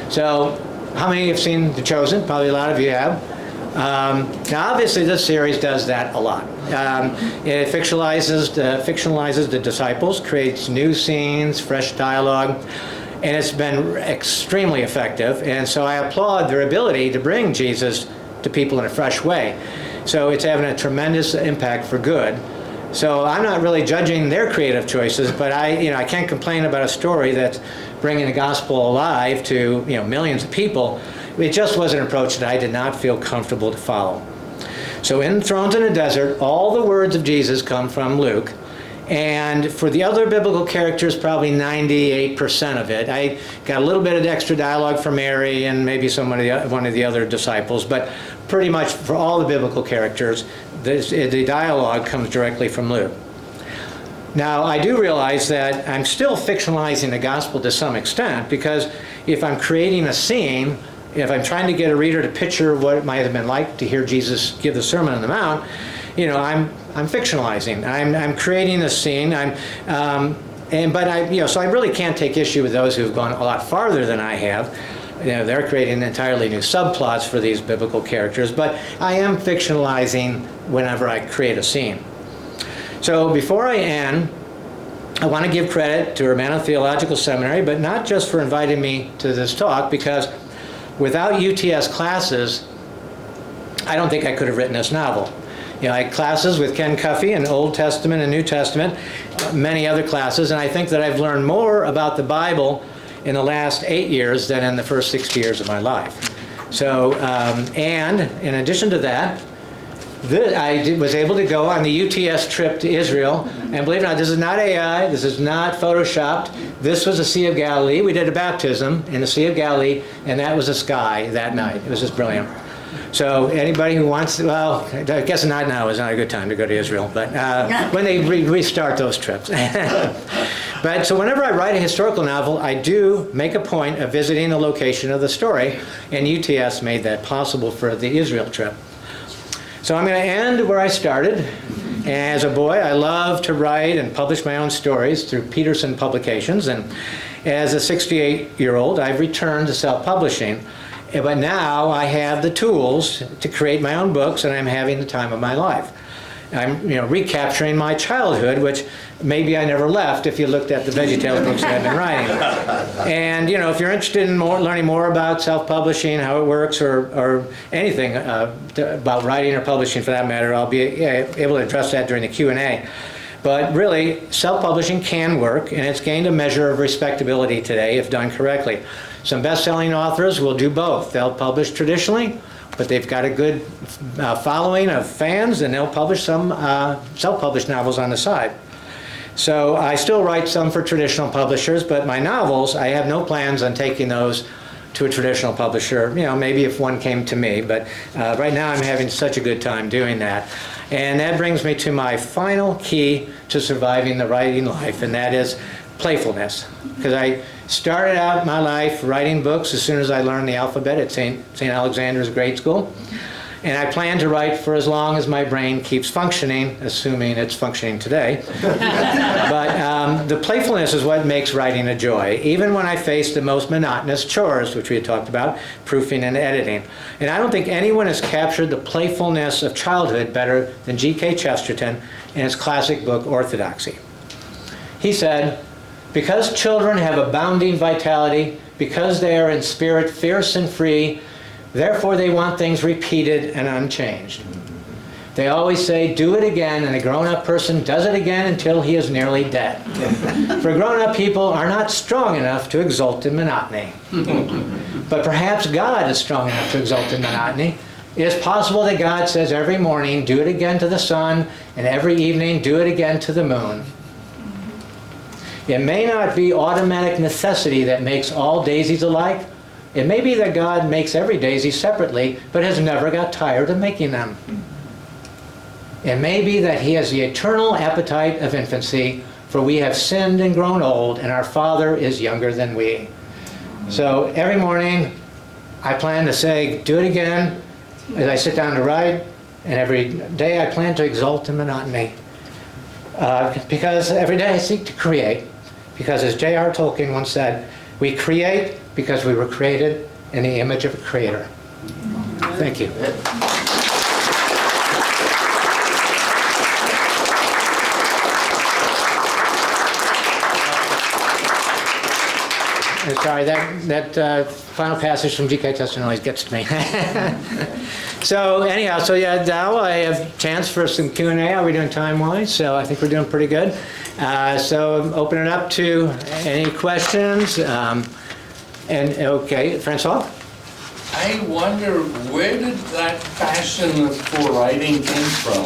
So, how many have seen The Chosen? Probably a lot of you have. Now, obviously, this series does that a lot. It fictionalizes the disciples, creates new scenes, fresh dialogue, and it's been extremely effective. And so I applaud their ability to bring Jesus to people in a fresh way. So it's having a tremendous impact for good. So I'm not really judging their creative choices, but I can't complain about a story that's bringing the gospel alive to millions of people. It just was an approach that I did not feel comfortable to follow. So in Thrones in the Desert, all the words of Jesus come from Luke. And for the other biblical characters, probably 98% of it. I got a little bit of extra dialogue from Mary and maybe one of the other disciples, but pretty much for all the biblical characters, the dialogue comes directly from Luke. Now, I do realize that I'm still fictionalizing the gospel to some extent, because if I'm creating a scene, if I'm trying to get a reader to picture what it might have been like to hear Jesus give the Sermon on the Mount, I'm fictionalizing. I'm creating a scene. So I really can't take issue with those who've gone a lot farther than I have. They're creating entirely new subplots for these biblical characters, but I am fictionalizing whenever I create a scene. So before I end, I want to give credit to Urbana Theological Seminary, but not just for inviting me to this talk, because without UTS classes, I don't think I could have written this novel. I had classes with Ken Cuffey in Old Testament and New Testament, many other classes, and I think that I've learned more about the Bible in the last 8 years than in the first 60 years of my life. So, and in addition to that, I was able to go on the UTS trip to Israel, and believe it or not, this is not AI, this is not photoshopped, this was the Sea of Galilee. We did a baptism in the Sea of Galilee, and that was the sky that night. It was just brilliant. So anybody who wants to, well, I guess not now is not a good time to go to Israel, but when they restart those trips. But so whenever I write a historical novel, I do make a point of visiting the location of the story, and UTS made that possible for the Israel trip. So I'm going to end where I started. As a boy, I loved to write and publish my own stories through Peterson Publications, and as a 68-year-old, I've returned to self-publishing. But now I have the tools to create my own books, and I'm having the time of my life. I'm recapturing my childhood, which maybe I never left if you looked at the VeggieTales books that I've been writing. And if you're interested in learning more about self-publishing, how it works, or anything about writing or publishing for that matter, I'll be able to address that during the Q&A. But really, self-publishing can work, and it's gained a measure of respectability today if done correctly. Some best-selling authors will do both. They'll publish traditionally, but they've got a good following of fans, and they'll publish some self-published novels on the side. So I still write some for traditional publishers, but my novels, I have no plans on taking those to a traditional publisher, maybe if one came to me, but right now I'm having such a good time doing that. And that brings me to my final key to surviving the writing life, and that is playfulness. Because I started out my life writing books as soon as I learned the alphabet at St. Alexander's grade school. And I plan to write for as long as my brain keeps functioning, assuming it's functioning today. But the playfulness is what makes writing a joy, even when I face the most monotonous chores, which we had talked about, proofing and editing. And I don't think anyone has captured the playfulness of childhood better than G.K. Chesterton in his classic book, Orthodoxy. He said, "Because children have abounding vitality, because they are in spirit fierce and free, therefore they want things repeated and unchanged. They always say, 'Do it again,' and a grown-up person does it again until he is nearly dead. For grown-up people are not strong enough to exult in monotony. But perhaps God is strong enough to exult in monotony. It is possible that God says every morning, 'Do it again to the sun,' and every evening, 'Do it again to the moon.' It may not be automatic necessity that makes all daisies alike. It may be that God makes every daisy separately, but has never got tired of making them. It may be that he has the eternal appetite of infancy, for we have sinned and grown old, and our Father is younger than we." So every morning, I plan to say, "Do it again," as I sit down to write, and every day I plan to exult in monotony. Because every day I seek to create. Because as J.R. Tolkien once said, we create because we were created in the image of a creator. Thank you. Sorry, that final passage from G.K. Chesterton always gets to me. So anyhow, now I have a chance for some Q&A. Are we doing time-wise? So I think we're doing pretty good. So open it up to any questions. Okay, Francois? I wonder, where did that passion for writing came from?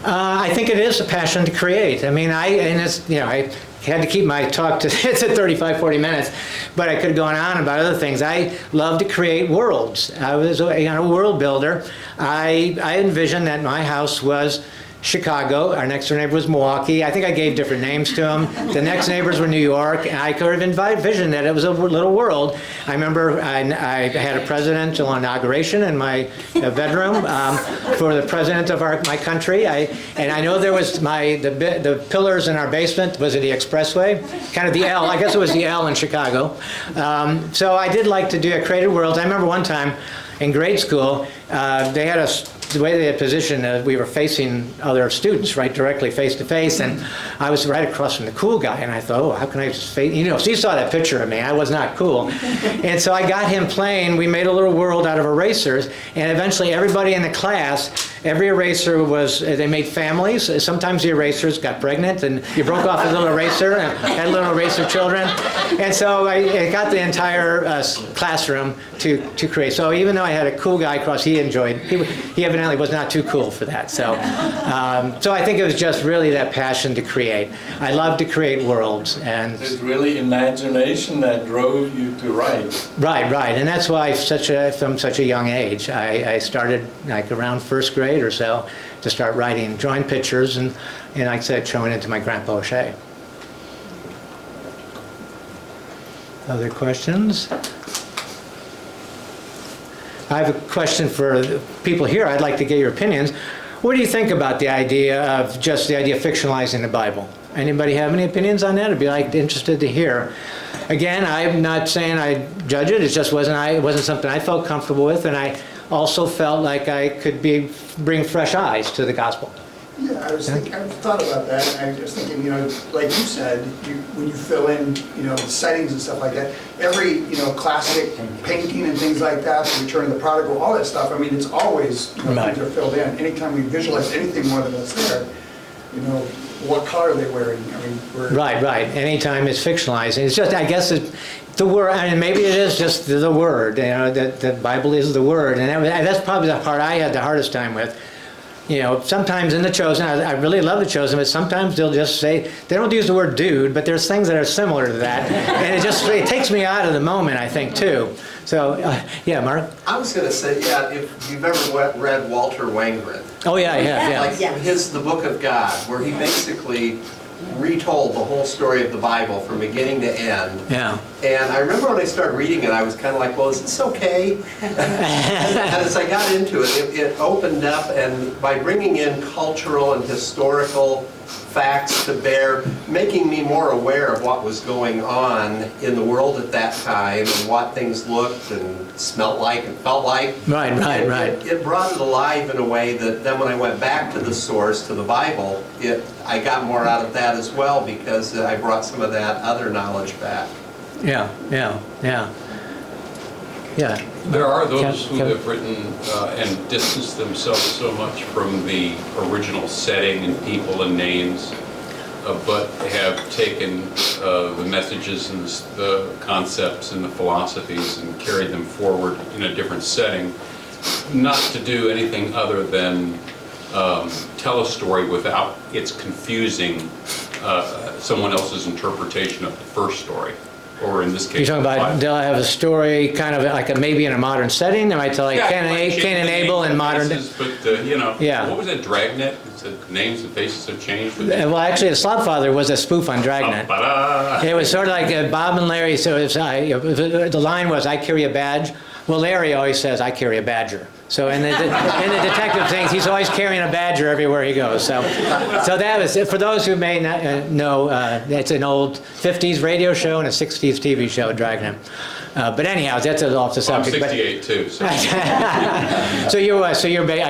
I think it is a passion to create. I mean, I had to keep my talk to it's at 35, 40 minutes, but I could have gone on about other things. I love to create worlds. I was a world builder. I envisioned that my house was Chicago. Our next door neighbor was Milwaukee. I think I gave different names to them. The next neighbors were New York. And I could have envisioned that it was a little world. I remember I had a presidential inauguration in my bedroom for the president of my country. And I know there was the pillars in our basement was in the expressway, kind of the L. I guess it was the L in Chicago. So I did like to do creative worlds. I remember one time in grade school, they had the way they had positioned, we were facing other students, right, directly face to face, and I was right across from the cool guy, and I thought, oh, how can I just face, so you saw that picture of me, I was not cool. And so I got him playing, we made a little world out of erasers, and eventually everybody in the class, every eraser they made families. Sometimes the erasers got pregnant, and you broke off a little eraser, and had little eraser children. And so I got the entire classroom to create. So even though I had a cool guy across, he evidently was not too cool for that. So I think it was just really that passion to create. I love to create worlds. And it's really imagination that drove you to write. Right. And that's why from such a young age, I started like around first grade or so to start writing, drawing pictures, and like I said, showing it to my Grandpa O'Shea. Other questions? I have a question for the people here. I'd like to get your opinions. What do you think about the idea of fictionalizing the Bible? Anybody have any opinions on that? I'd be interested to hear. Again, I'm not saying I judge it. It just wasn't something I felt comfortable with, and I also felt like I could bring fresh eyes to the gospel. Yeah, I thought about that, and I was thinking, like you said, when you fill in, the settings and stuff like that, every, classic painting and things like that, the Return of the Prodigal, all that stuff, I mean, it's always, Right. things are filled in. Anytime we visualize anything more than what's there, what color are they wearing? I mean, Right. Anytime it's fictionalized, it's just, I guess, the word, and maybe it is just the word, that the Bible is the word, and that's probably the part I had the hardest time with. Sometimes in The Chosen, I really love The Chosen, but sometimes they'll just say, they don't use the word dude, but there's things that are similar to that. And it takes me out of the moment, I think, too. So, yeah, Mark? I was going to say, yeah, if you've ever read Walter Wangerin. Oh, yeah, I have, yeah. Like The Book of God, where he basically retold the whole story of the Bible from beginning to end. Yeah. And I remember when I started reading it, I was kind of like, well, is this okay? And as I got into it, it opened up, and by bringing in cultural and historical facts to bear, making me more aware of what was going on in the world at that time and what things looked and smelt like and felt like. Right. It brought it alive in a way that then when I went back to the source, to the Bible, I got more out of that as well, because I brought some of that other knowledge back. Yeah. There are those who have written and distanced themselves so much from the original setting and people and names, but have taken the messages and the concepts and the philosophies and carried them forward in a different setting, not to do anything other than tell a story without its confusing someone else's interpretation of the first story. Or in this case, You're talking about, they'll have a story kind of like maybe in a modern setting. They might tell like Cain and Abel in modern. But Yeah. what was that, Dragnet? It said names and faces have changed. Well, actually, the Slopfather was a spoof on Dragnet. It was sort of like Bob and Larry. So the line was, "I carry a badge." Well, Larry always says, "I carry a badger." So in the detective things, he's always carrying a badger everywhere he goes. So that was, for those who may not know, it's an old 50s radio show and a 60s TV show, Dragnet. But anyhow, that's off the I'm subject. 68 too. So. I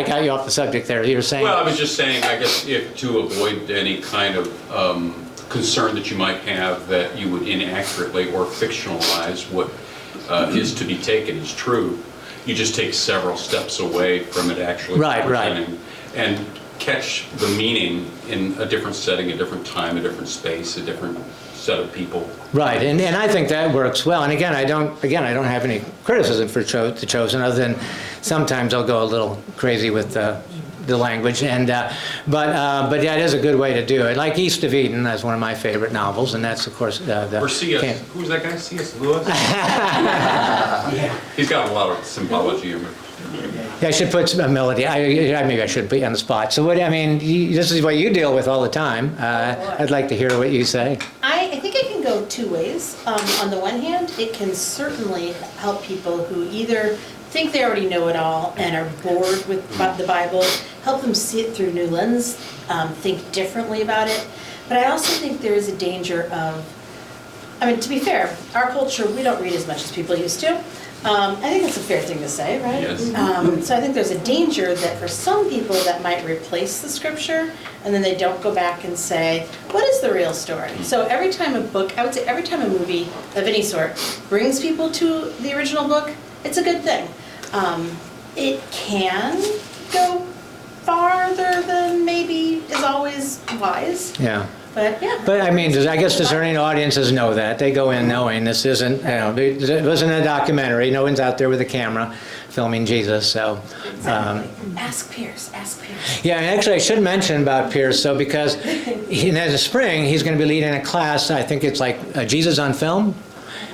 got you off the subject there. You were saying. Well, I was just saying, I guess, if to avoid any kind of concern that you might have that you would inaccurately or fictionalize what is to be taken as true, you just take several steps away from it actually representing, and catch the meaning in a different setting, a different time, a different space, a different set of people. Right, and I think that works well. And again, I don't have any criticism for The Chosen, other than sometimes I'll go a little crazy with the language. And but yeah, it is a good way to do it. Like East of Eden, that's one of my favorite novels, and that's of course Or C.S. Who was that guy? C.S. Lewis. He's got a lot of symbology in it. Yeah, I should put a melody. Maybe I should put you on the spot. So what, I mean, this is what you deal with all the time. I'd like to hear what you say. I think it can go two ways. On the one hand, it can certainly help people who either think they already know it all and are bored with the Bible, help them see it through new lens, think differently about it. But I also think there is a danger of, I mean, to be fair, our culture, we don't read as much as people used to. I think that's a fair thing to say, right? Yes. So I think there's a danger that for some people that might replace the scripture, and then they don't go back and say, what is the real story? So every time a book, I would say every time a movie of any sort brings people to the original book, it's a good thing. It can go farther than maybe is always wise. Yeah. But yeah. But I mean, I guess discerning audiences know that. They go in knowing this isn't, it wasn't a documentary. No one's out there with a camera filming Jesus, so. Ask Pierce, ask Pierce. Yeah, and actually I should mention about Pierce, so because in the spring, he's going to be leading a class, I think it's like Jesus on Film.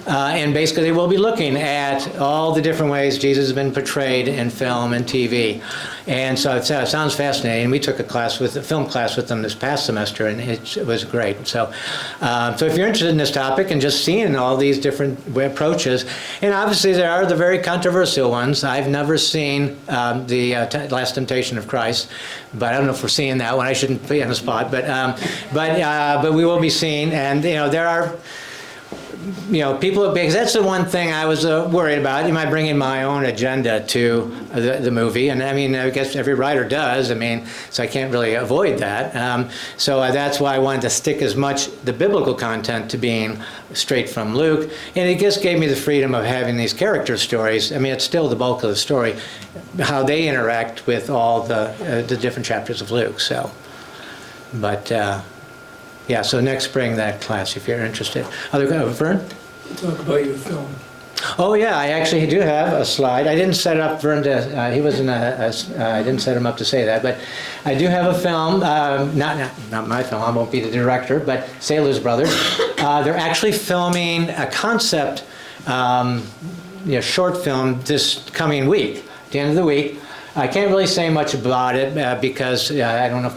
And basically they will be looking at all the different ways Jesus has been portrayed in film and TV. And so it sounds fascinating. We took a film class with them this past semester, and it was great. So if you're interested in this topic and just seeing all these different approaches, and obviously there are the very controversial ones. I've never seen the Last Temptation of Christ, but I don't know if we're seeing that one. I shouldn't be on the spot, but we will be seeing, and there are, people, because that's the one thing I was worried about. Am I bringing my own agenda to the movie? And I mean, I guess every writer does. I mean, so I can't really avoid that. So that's why I wanted to stick as much the biblical content to being straight from Luke. And it just gave me the freedom of having these character stories. I mean, it's still the bulk of the story, how they interact with all the different chapters of Luke. So, but. Yeah, so next spring, that class, if you're interested. Vern? Talk about your film. Oh, yeah, I actually do have a slide. I didn't set up Vern to, he wasn't I didn't set him up to say that, but I do have a film, not my film, I won't be the director, but Sailor's Brothers. They're actually filming a concept short film this coming week, at the end of the week. I can't really say much about it because I don't know.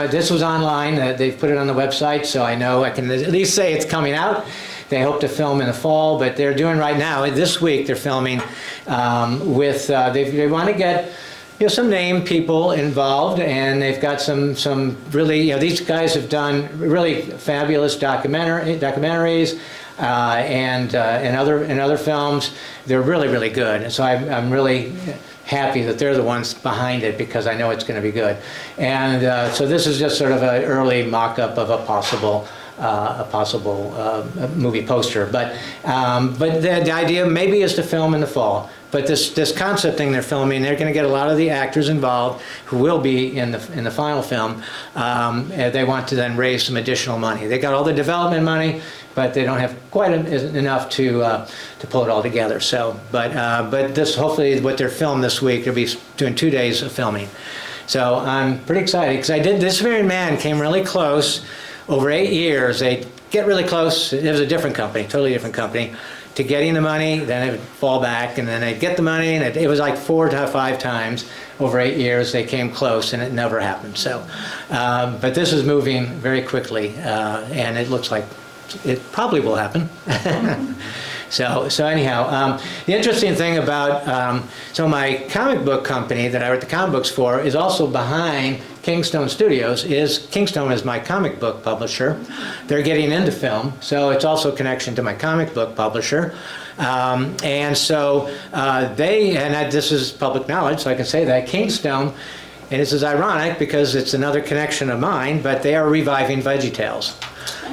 This was online. They've put it on the website, so I know I can at least say it's coming out. They hope to film in the fall, but they're doing right now. This week they're filming with. They want to get some named people involved, and they've got some really. These guys have done really fabulous documentaries. And other films. They're really, really good. And so I'm really happy that they're the ones behind it, because I know it's going to be good. And so this is just sort of an early mock-up of a possible movie poster. But the idea maybe is to film in the fall. But this concept thing they're filming, they're going to get a lot of the actors involved who will be in the final film. They want to then raise some additional money. They got all the development money, but they don't have quite enough to pull it all together. So, but this hopefully what they're filming this week, they'll be doing 2 days of filming. So I'm pretty excited, because This Very Man came really close over 8 years. They get really close. It was a different company, totally different company, to getting the money. Then it would fall back, and then they'd get the money, and it was like 4 to 5 times over 8 years. They came close, and it never happened. So, but this is moving very quickly, and it looks like it probably will happen. So anyhow, the interesting thing about, so my comic book company that I write the comic books for is also behind Kingstone Studios. Kingstone is my comic book publisher. They're getting into film, so it's also a connection to my comic book publisher. And so this is public knowledge, so I can say that Kingstone, and this is ironic because it's another connection of mine, but they are reviving VeggieTales.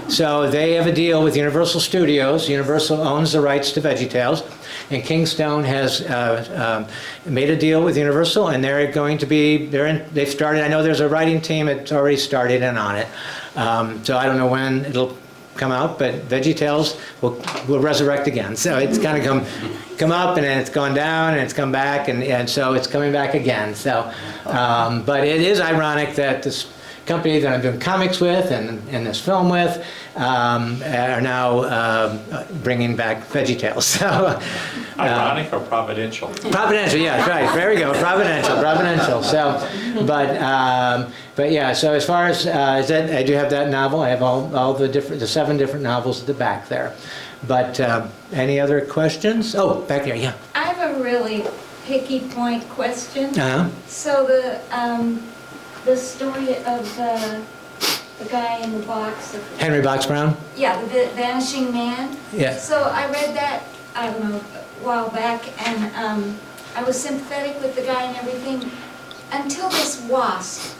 So they have a deal with Universal Studios. Universal owns the rights to VeggieTales, and Kingstone has made a deal with Universal, and they're going to be. They've started. I know there's a writing team that's already started in on it. So I don't know when it'll come out, but VeggieTales will resurrect again. So it's kind of come up, and then it's gone down, and it's come back, and so it's coming back again. So, but it is ironic that this. company that I'm doing comics with and this film with are now bringing back VeggieTales. So, Ironic or providential? Providential, yeah, right. There we go. Providential. So, but yeah. So as far as that, I do have that novel. I have all the 7 different novels at the back there. But any other questions? Oh, back there, yeah. I have a really picky point question. Uh-huh. So the story of the guy in the box. Henry Box Brown. Yeah, the Vanishing Man. Yeah. So I read that, I don't know, a while back, and I was sympathetic with the guy and everything until this wasp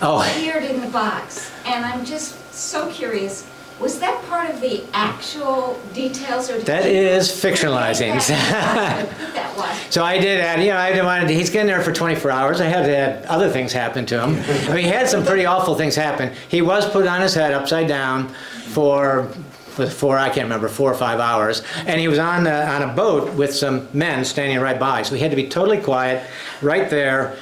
Oh. appeared in the box. And I'm just so curious, was that part of the actual details, or did That you is put fictionalizing. that wasp? So I did add, I didn't want to, he's getting there for 24 hours. I had to have other things happen to him. I mean, he had some pretty awful things happen. He was put on his head upside down for I can't remember, 4 or 5 hours. And he was on a boat with some men standing right by. So he had to be totally quiet, right there,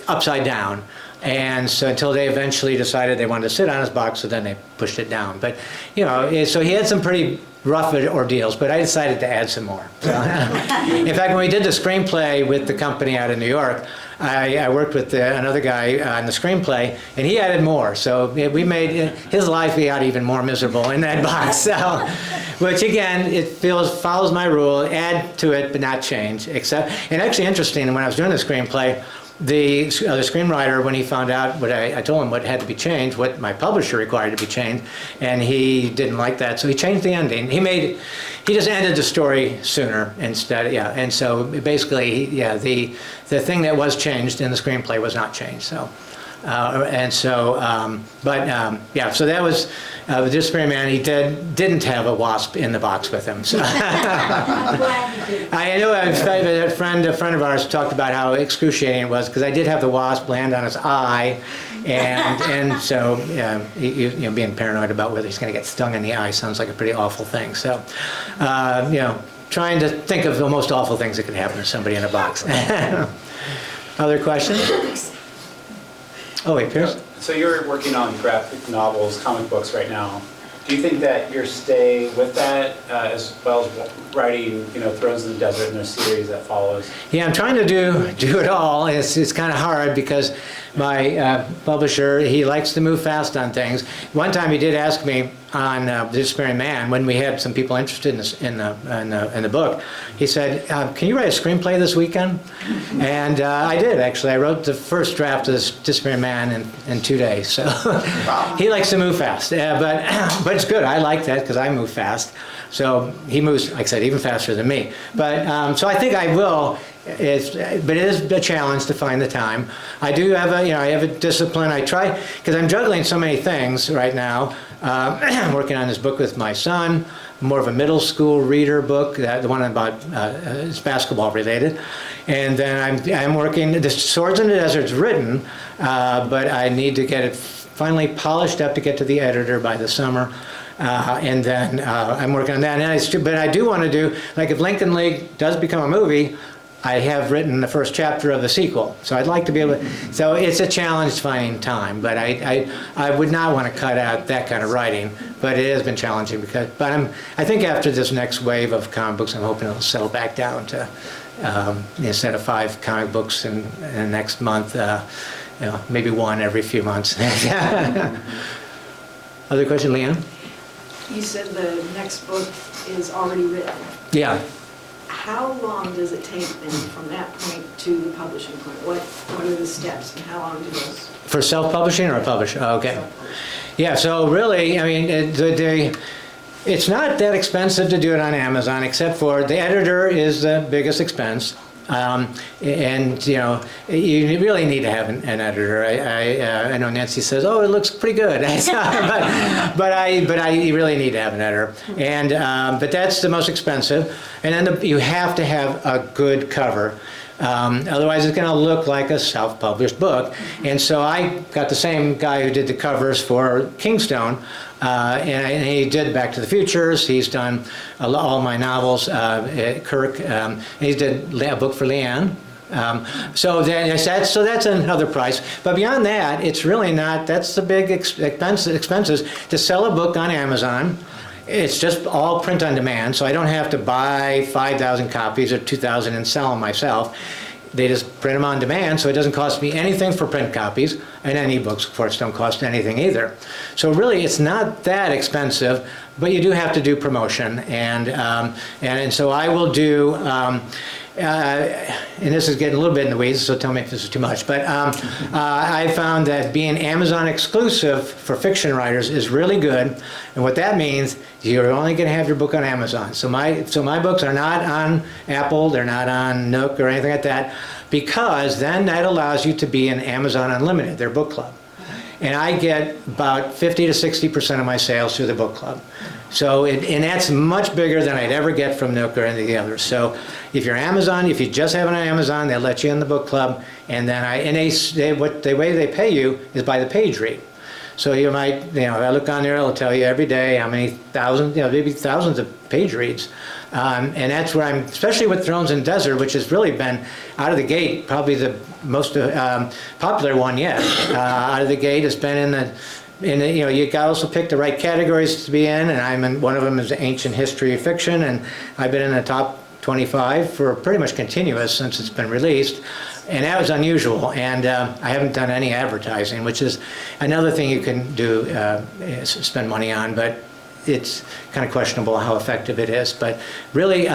upside down. And so until they eventually decided they wanted to sit on his box, so then they pushed it down. But, so he had some pretty rough ordeals, but I decided to add some more. So, in fact, when we did the screenplay with the company out of New York, I worked with another guy on the screenplay, and he added more. So we made his life out even more miserable in that box. So, which again, it follows my rule: add to it, but not change. And actually, interesting. When I was doing the screenplay, the screenwriter, when he found out what I told him what had to be changed, what my publisher required to be changed, and he didn't like that, so he changed the ending. He just ended the story sooner instead, yeah. And so basically, yeah, the thing that was changed in the screenplay was not changed. So, yeah. So that was with Disappearing Man. He didn't have a wasp in the box with him. So. I'm glad you did. I know a friend of ours talked about how excruciating it was, because I did have the wasp land on his eye, and so being paranoid about whether he's going to get stung in the eye sounds like a pretty awful thing. So, trying to think of the most awful things that could happen to somebody in a box. Other questions? Oh wait, Pierce? So you're working on graphic novels, comic books right now. Do you think that you'll stay with that as well as writing, Thrones in the Desert and their series that follows? Yeah, I'm trying to do it all. It's kind of hard because my publisher, he likes to move fast on things. One time he did ask me on The Disappearing Man, when we had some people interested in the book, he said, "Can you write a screenplay this weekend?" And I did, actually. I wrote the first draft of The Disappearing Man in 2 days. So he likes to move fast, but it's good. I like that because I move fast. So he moves, like I said, even faster than me. But so I think I will. But it is a challenge to find the time. I do have a discipline. I try, because I'm juggling so many things right now. I'm working on this book with my son, more of a middle school reader book, the one about is basketball related. And then I'm working, the Swords in the Desert's written, but I need to get it finally polished up to get to the editor by the summer. And then I'm working on that. But I do want to do, like if Lincoln League does become a movie, I have written the first chapter of the sequel. So I'd like to be able to, so it's a challenge finding time, but I would not want to cut out that kind of writing, but it has been challenging I think after this next wave of comic books, I'm hoping it'll settle back down to, instead of 5 comic books in the next month, maybe 1 every few months. Other question, Leanne? You said the next book is already written. Yeah. How long does it take then from that point to the publishing point? What are the steps and how long do those? For self-publishing or a publisher? Oh, okay. Yeah, so really, I mean, it's not that expensive to do it on Amazon, except for the editor is the biggest expense. And you really need to have an editor. I know Nancy says, "Oh, it looks pretty good," but you really need to have an editor. And but that's the most expensive. And then you have to have a good cover. Otherwise, it's going to look like a self-published book. And so I got the same guy who did the covers for Kingstone, and he did Back to the Futures. He's done all my novels, Kirk. He did a book for Leanne, So that's another price. But beyond that, it's really not, that's the big expenses. To sell a book on Amazon, it's just all print on demand, so I don't have to buy 5,000 copies or 2,000 and sell them myself. They just print them on demand, so it doesn't cost me anything for print copies, and then ebooks, of course, don't cost anything either. So really, it's not that expensive, but you do have to do promotion, and so I will do. And this is getting a little bit in the weeds, so tell me if this is too much, but I found that being Amazon exclusive for fiction writers is really good, and what that means, you're only going to have your book on Amazon. So my books are not on Apple, they're not on Nook or anything like that, because then that allows you to be in Amazon Unlimited, their book club. And I get about 50 to 60% of my sales through the book club. So, and that's much bigger than I'd ever get from Nook or any of the others. So, if you're Amazon, if you just have it on Amazon, they'll let you in the book club, and then the way they pay you is by the page read. So you might, if I look on there, it'll tell you every day how many thousands, maybe thousands of page reads. And that's where I'm, especially with Thrones and Desert, which has really been out of the gate, probably the most popular one yet. Out of the gate, it's been you got to also pick the right categories to be in, and one of them is ancient history fiction, and I've been in the top 25 for pretty much continuous since it's been released. And that was unusual, and I haven't done any advertising, which is another thing you can do, is spend money on, but it's kind of questionable how effective it is. But really,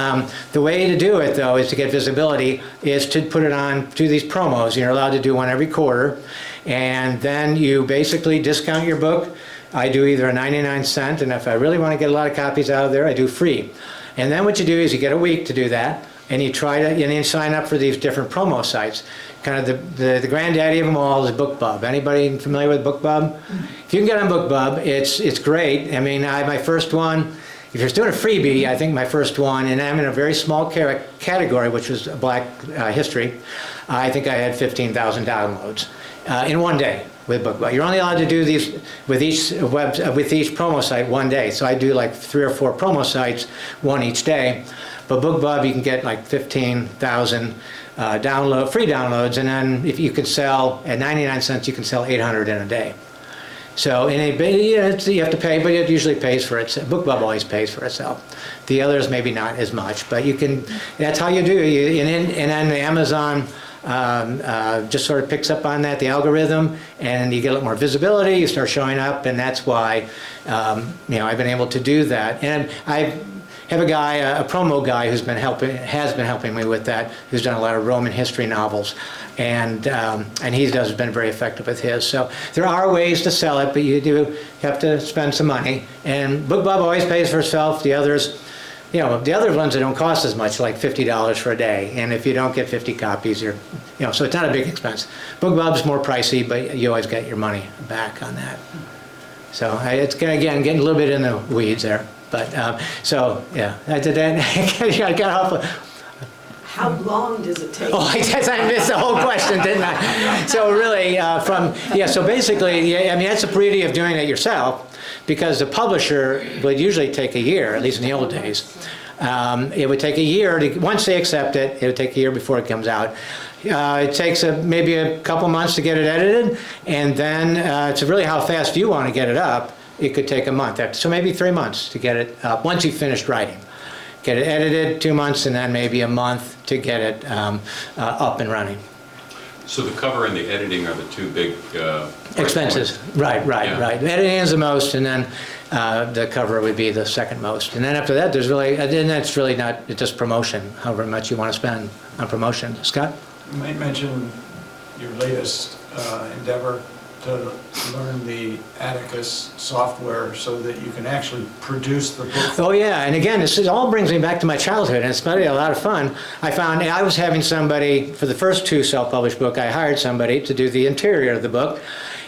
the way to do it, though, is to get visibility, is to put it on to these promos. You're allowed to do one every quarter, and then you basically discount your book. I do either a 99¢, and if I really want to get a lot of copies out of there, I do free. And then what you do is you get a week to do that, and you sign up for these different promo sites. Kind of the granddaddy of them all is BookBub. Anybody familiar with BookBub? If you can get on BookBub, it's great. I mean, my first one, if you're doing a freebie, I think my first one, and I'm in a very small category, which was Black history, I think I had 15,000 downloads in one day with BookBub. You're only allowed to do these with each promo site one day. So I do like 3 or 4 promo sites, one each day. But BookBub, you can get like 15,000 free downloads, and then if you could sell at 99¢, you can sell 800 in a day. So you have to pay, but it usually pays for itself. BookBub always pays for itself. The others maybe not as much, but you can. That's how you do it. And then the Amazon just sort of picks up on that, the algorithm, and you get a little more visibility. You start showing up, and that's why I've been able to do that. And I have a guy, a promo guy, has been helping me with that, who's done a lot of Roman history novels, and he has been very effective with his. So there are ways to sell it, but you do have to spend some money. And BookBub always pays for itself. The others, the other ones that don't cost as much, like $50 for a day, and if you don't get 50 copies, so it's not a big expense. BookBub's more pricey, but you always get your money back on that. So it's again getting a little bit in the weeds there. But, I did that. I got off. How long does it take? Oh, I guess I missed the whole question, didn't I? So really, so basically, that's the beauty of doing it yourself, because the publisher would usually take a year, at least in the old days. It would take a year, once they accept it, it would take a year before it comes out. It takes maybe a couple months to get it edited, and then it's really how fast you want to get it up. It could take a month, so maybe 3 months to get it up, once you've finished writing. Get it edited, 2 months, and then maybe a month to get it up and running. So the cover and the editing are the two big expenses. Right. Editing is the most, and then the cover would be the second most. And then after that, that's really not, it's just promotion, however much you want to spend on promotion. Scott? You might mention your latest endeavor to learn the Atticus software so that you can actually produce the book. Oh yeah, and again, this all brings me back to my childhood, and it's really a lot of fun. I was having somebody, for the first 2 self-published book, I hired somebody to do the interior of the book,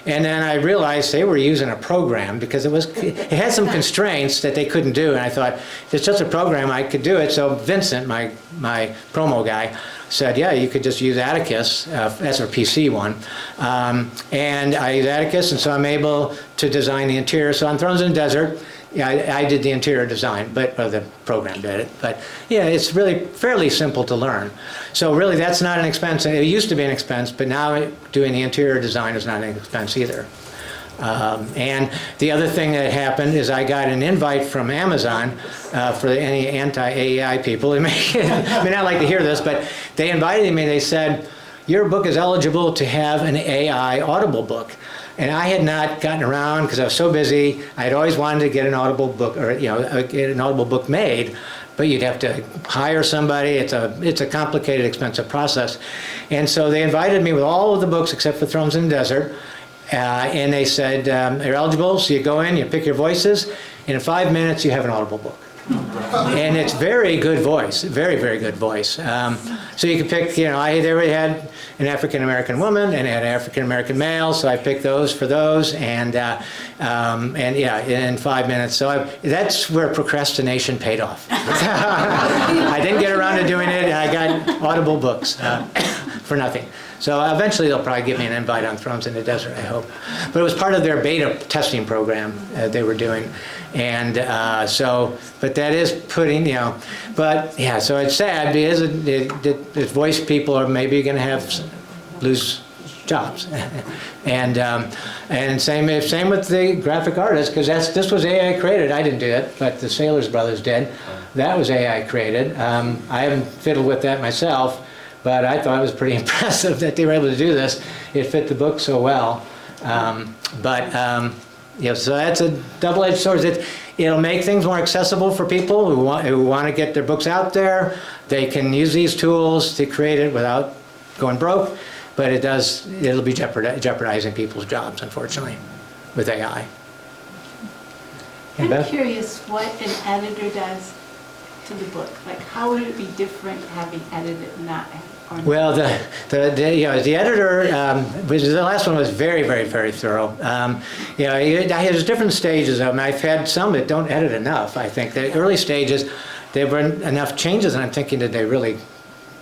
and then I realized they were using a program because it had some constraints that they couldn't do, and I thought, if it's just a program, I could do it. So Vincent, my promo guy, said, yeah, you could just use Atticus, that's our PC one, and I use Atticus, and so I'm able to design the interior. So on Thrones in the Desert, yeah, I did the interior design, or the program did it. But yeah, it's really fairly simple to learn. So really, that's not an expense. It used to be an expense, but now doing the interior design is not an expense either. And the other thing that happened is I got an invite from Amazon for any anti-AEI people. They may not like to hear this, but they invited me. They said, your book is eligible to have an AI Audible book. And I had not gotten around because I was so busy. I had always wanted to get an Audible book, or get an Audible book made, but you'd have to hire somebody. It's a complicated, expensive process. And so they invited me with all of the books except for Thrones in the Desert. And they said, you're eligible, so you go in, you pick your voices, and in 5 minutes you have an Audible book. And it's very good voice, very, very good voice. So you can pick, they already had an African-American woman and an African-American male, so I picked those for those, and yeah, in 5 minutes. So that's where procrastination paid off. I didn't get around to doing it, and I got Audible books for nothing. So eventually they'll probably give me an invite on Thrones in the Desert, I hope. But it was part of their beta testing program they were doing. And but that is putting, but yeah, so it's sad because the voice people are maybe going to lose jobs. And same with the graphic artists, because this was AI created. I didn't do it, but the Sailors Brothers did. That was AI created. I haven't fiddled with that myself. But I thought it was pretty impressive that they were able to do this. It fit the book so well. So that's a double-edged sword. It'll make things more accessible for people who want to get their books out there. They can use these tools to create it without going broke. But it'll be jeopardizing people's jobs, unfortunately, with AI. I'm curious what an editor does to the book. Like, how would it be different having edited it, not? Well, the editor, the last one was very, very, very thorough. There's different stages of them. I've had some that don't edit enough. I think the early stages, there weren't enough changes, and I'm thinking, did they really?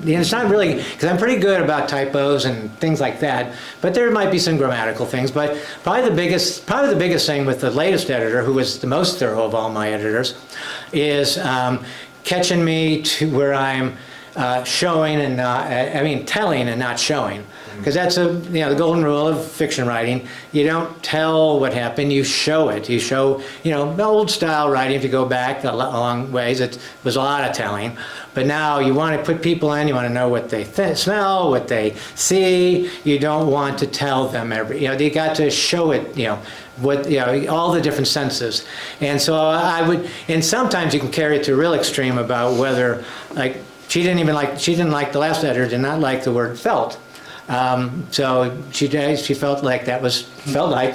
It's not really, because I'm pretty good about typos and things like that, but there might be some grammatical things. But probably the biggest thing with the latest editor, who was the most thorough of all my editors, is catching me to where I'm showing and telling and not showing, because that's the golden rule of fiction writing. You don't tell what happened, you show it. You show, old style writing, if you go back a long ways, it was a lot of telling. But now you want to put people in, you want to know what they smell, what they see. You don't want to tell them you got to show it, all the different senses. And so and sometimes you can carry it to a real extreme about whether, like, she didn't like the last editor did not like the word felt. So she felt like that was telling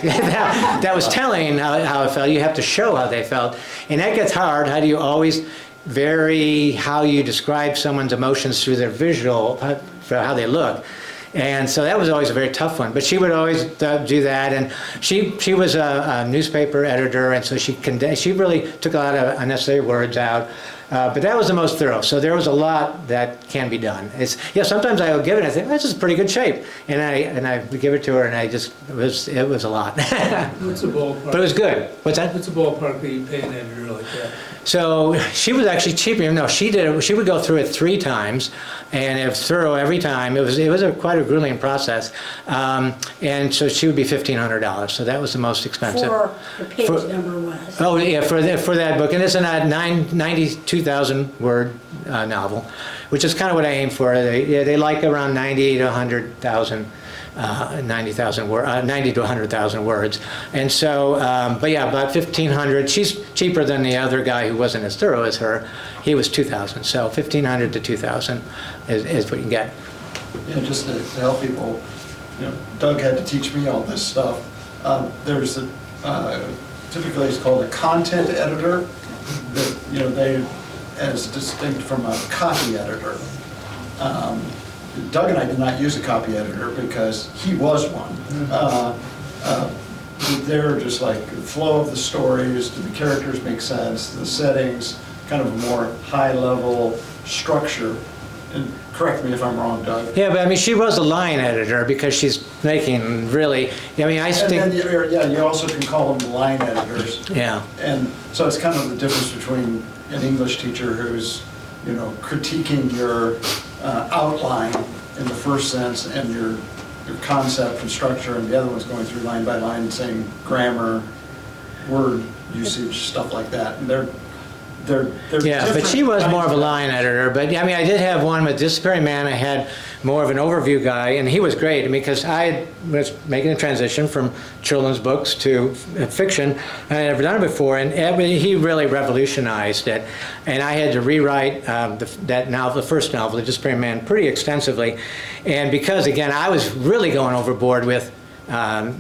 how it felt. You have to show how they felt. And that gets hard. How do you always vary how you describe someone's emotions through their visual, for how they look? And so that was always a very tough one. But she would always do that. And she was a newspaper editor, and so she really took a lot of unnecessary words out. But that was the most thorough. So there was a lot that can be done. Sometimes I would give it and I think, this is pretty good shape. And I would give it to her, and it was a lot. What's the ballpark? But it was good. What's that? What's the ballpark that you pay an editor like that? So she was actually cheaper. No, she would go through it 3 times, and it was thorough every time. It was quite a grueling process. And so she would be $1,500. So that was the most expensive. For the page number was. Oh yeah, for that book, and it's a 92,000 word novel, which is kind of what I aim for. They like around 90 to 100,000. 90 to 100,000 words, and so, but yeah, about 1,500. She's cheaper than the other guy who wasn't as thorough as her. He was 2,000, so 1,500 to 2,000 is what you can get. Yeah, just to help people, Doug had to teach me all this stuff. There's typically it's called a content editor. That they, as distinct from a copy editor. Doug and I did not use a copy editor because he was one. They're just like the flow of the stories, do the characters make sense, the settings, kind of a more high-level structure. and correct me if I'm wrong, Doug. Yeah, but I mean, she was a line editor because she's making really, I mean, I And think, then, yeah, you also can call them line editors. yeah. And so it's kind of the difference between an English teacher who's, you know, critiquing your outline in the first sense and your concept and structure, and the other one's going through line by line saying grammar, word usage, stuff like that. And they're Yeah, but she was more of a line editor, but I mean, I did have one with Disappearing Man. I had more of an overview guy, and he was great, because I was making a transition from children's books to fiction. I had never done it before, and he really revolutionized it. And I had to rewrite that novel, the first novel, The Disappearing Man, pretty extensively. And because, again, I was really going overboard with telling,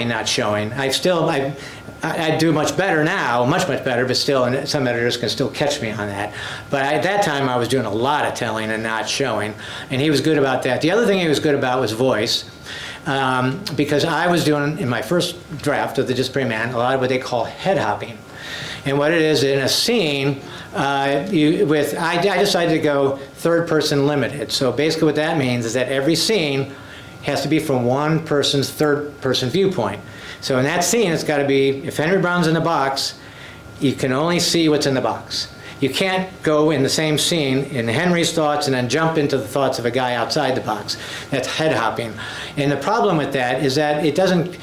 not showing. I do much better now, much better, but still, and some editors can still catch me on that. But at that time, I was doing a lot of telling and not showing, and he was good about that. The other thing he was good about was voice, because I was doing, in my first draft of The Disappearing Man, a lot of what they call head hopping. And what it is, in a scene, I decided to go third person limited. So basically what that means is that every scene has to be from one person's third person viewpoint. So in that scene, it's got to be, if Henry Brown's in the box, you can only see what's in the box. You can't go in the same scene in Henry's thoughts and then jump into the thoughts of a guy outside the box. That's head hopping. And the problem with that is that it doesn't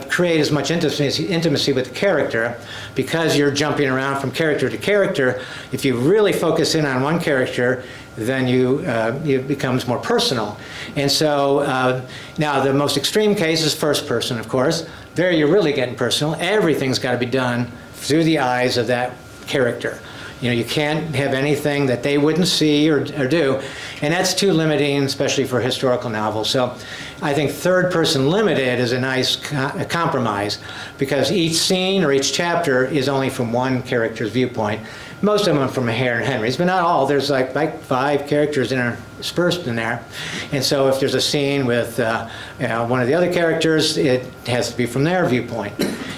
create as much intimacy with the character, because you're jumping around from character to character. If you really focus in on one character, then it becomes more personal. And so now the most extreme case is first person, of course. There you're really getting personal. Everything's got to be done through the eyes of that character. You know, you can't have anything that they wouldn't see or do, and that's too limiting, especially for historical novels. So I think third person limited is a nice compromise, because each scene or each chapter is only from one character's viewpoint. Most of them are from Henry's, but not all. There's like 5 characters interspersed in there. And so if there's a scene with one of the other characters, it has to be from their viewpoint.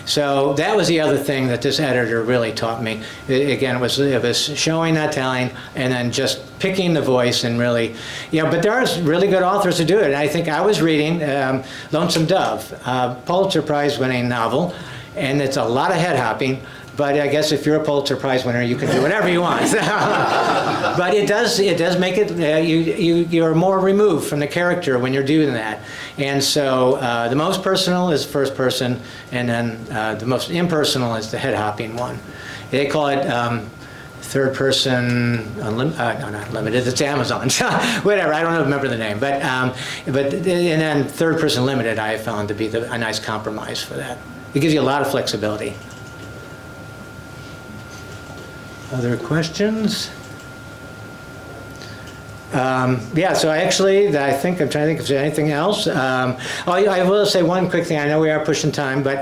So that was the other thing that this editor really taught me. Again, it was showing, not telling, and then just picking the voice and really, but there are really good authors who do it. And I think I was reading Lonesome Dove, Pulitzer Prize winning novel, and it's a lot of head hopping. But I guess if you're a Pulitzer Prize winner, you can do whatever you want. But it does make it, you're more removed from the character when you're doing that. And so the most personal is first person, and then the most impersonal is the head hopping one. They call it third person, no, not limited, it's Amazon. Whatever, I don't remember the name. But and then third person limited I have found to be a nice compromise for that. It gives you a lot of flexibility. Other questions? So I think, I'm trying to think if there's anything else. I will say one quick thing. I know we are pushing time, but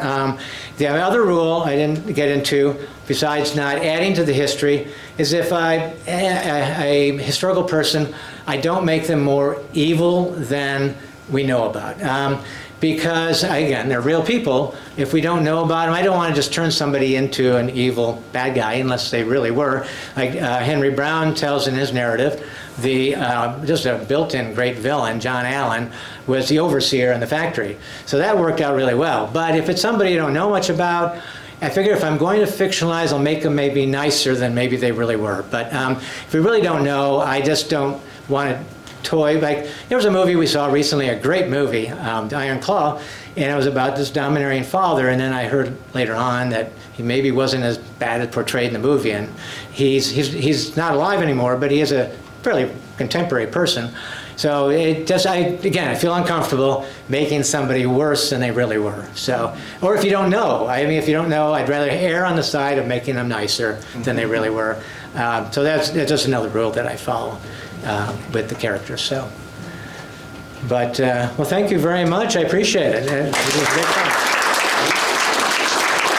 the other rule I didn't get into, besides not adding to the history, is if a historical person, I don't make them more evil than we know about. Because, again, they're real people. If we don't know about them, I don't want to just turn somebody into an evil bad guy unless they really were. Like Henry Brown tells in his narrative, just a built-in great villain, John Allen, was the overseer in the factory. So that worked out really well. But if it's somebody you don't know much about, I figure if I'm going to fictionalize, I'll make them maybe nicer than maybe they really were. But if we really don't know, I just don't want to toy. Like, there was a movie we saw recently, a great movie, The Iron Claw, and it was about this domineering father, and then I heard later on that he maybe wasn't as bad as portrayed in the movie, and he's not alive anymore, but he is a fairly contemporary person. So I feel uncomfortable making somebody worse than they really were. So, or if you don't know, if you don't know, I'd rather err on the side of making them nicer than they really were. So that's just another rule that I follow with the characters. So, but well, thank you very much. I appreciate it. It was a great time.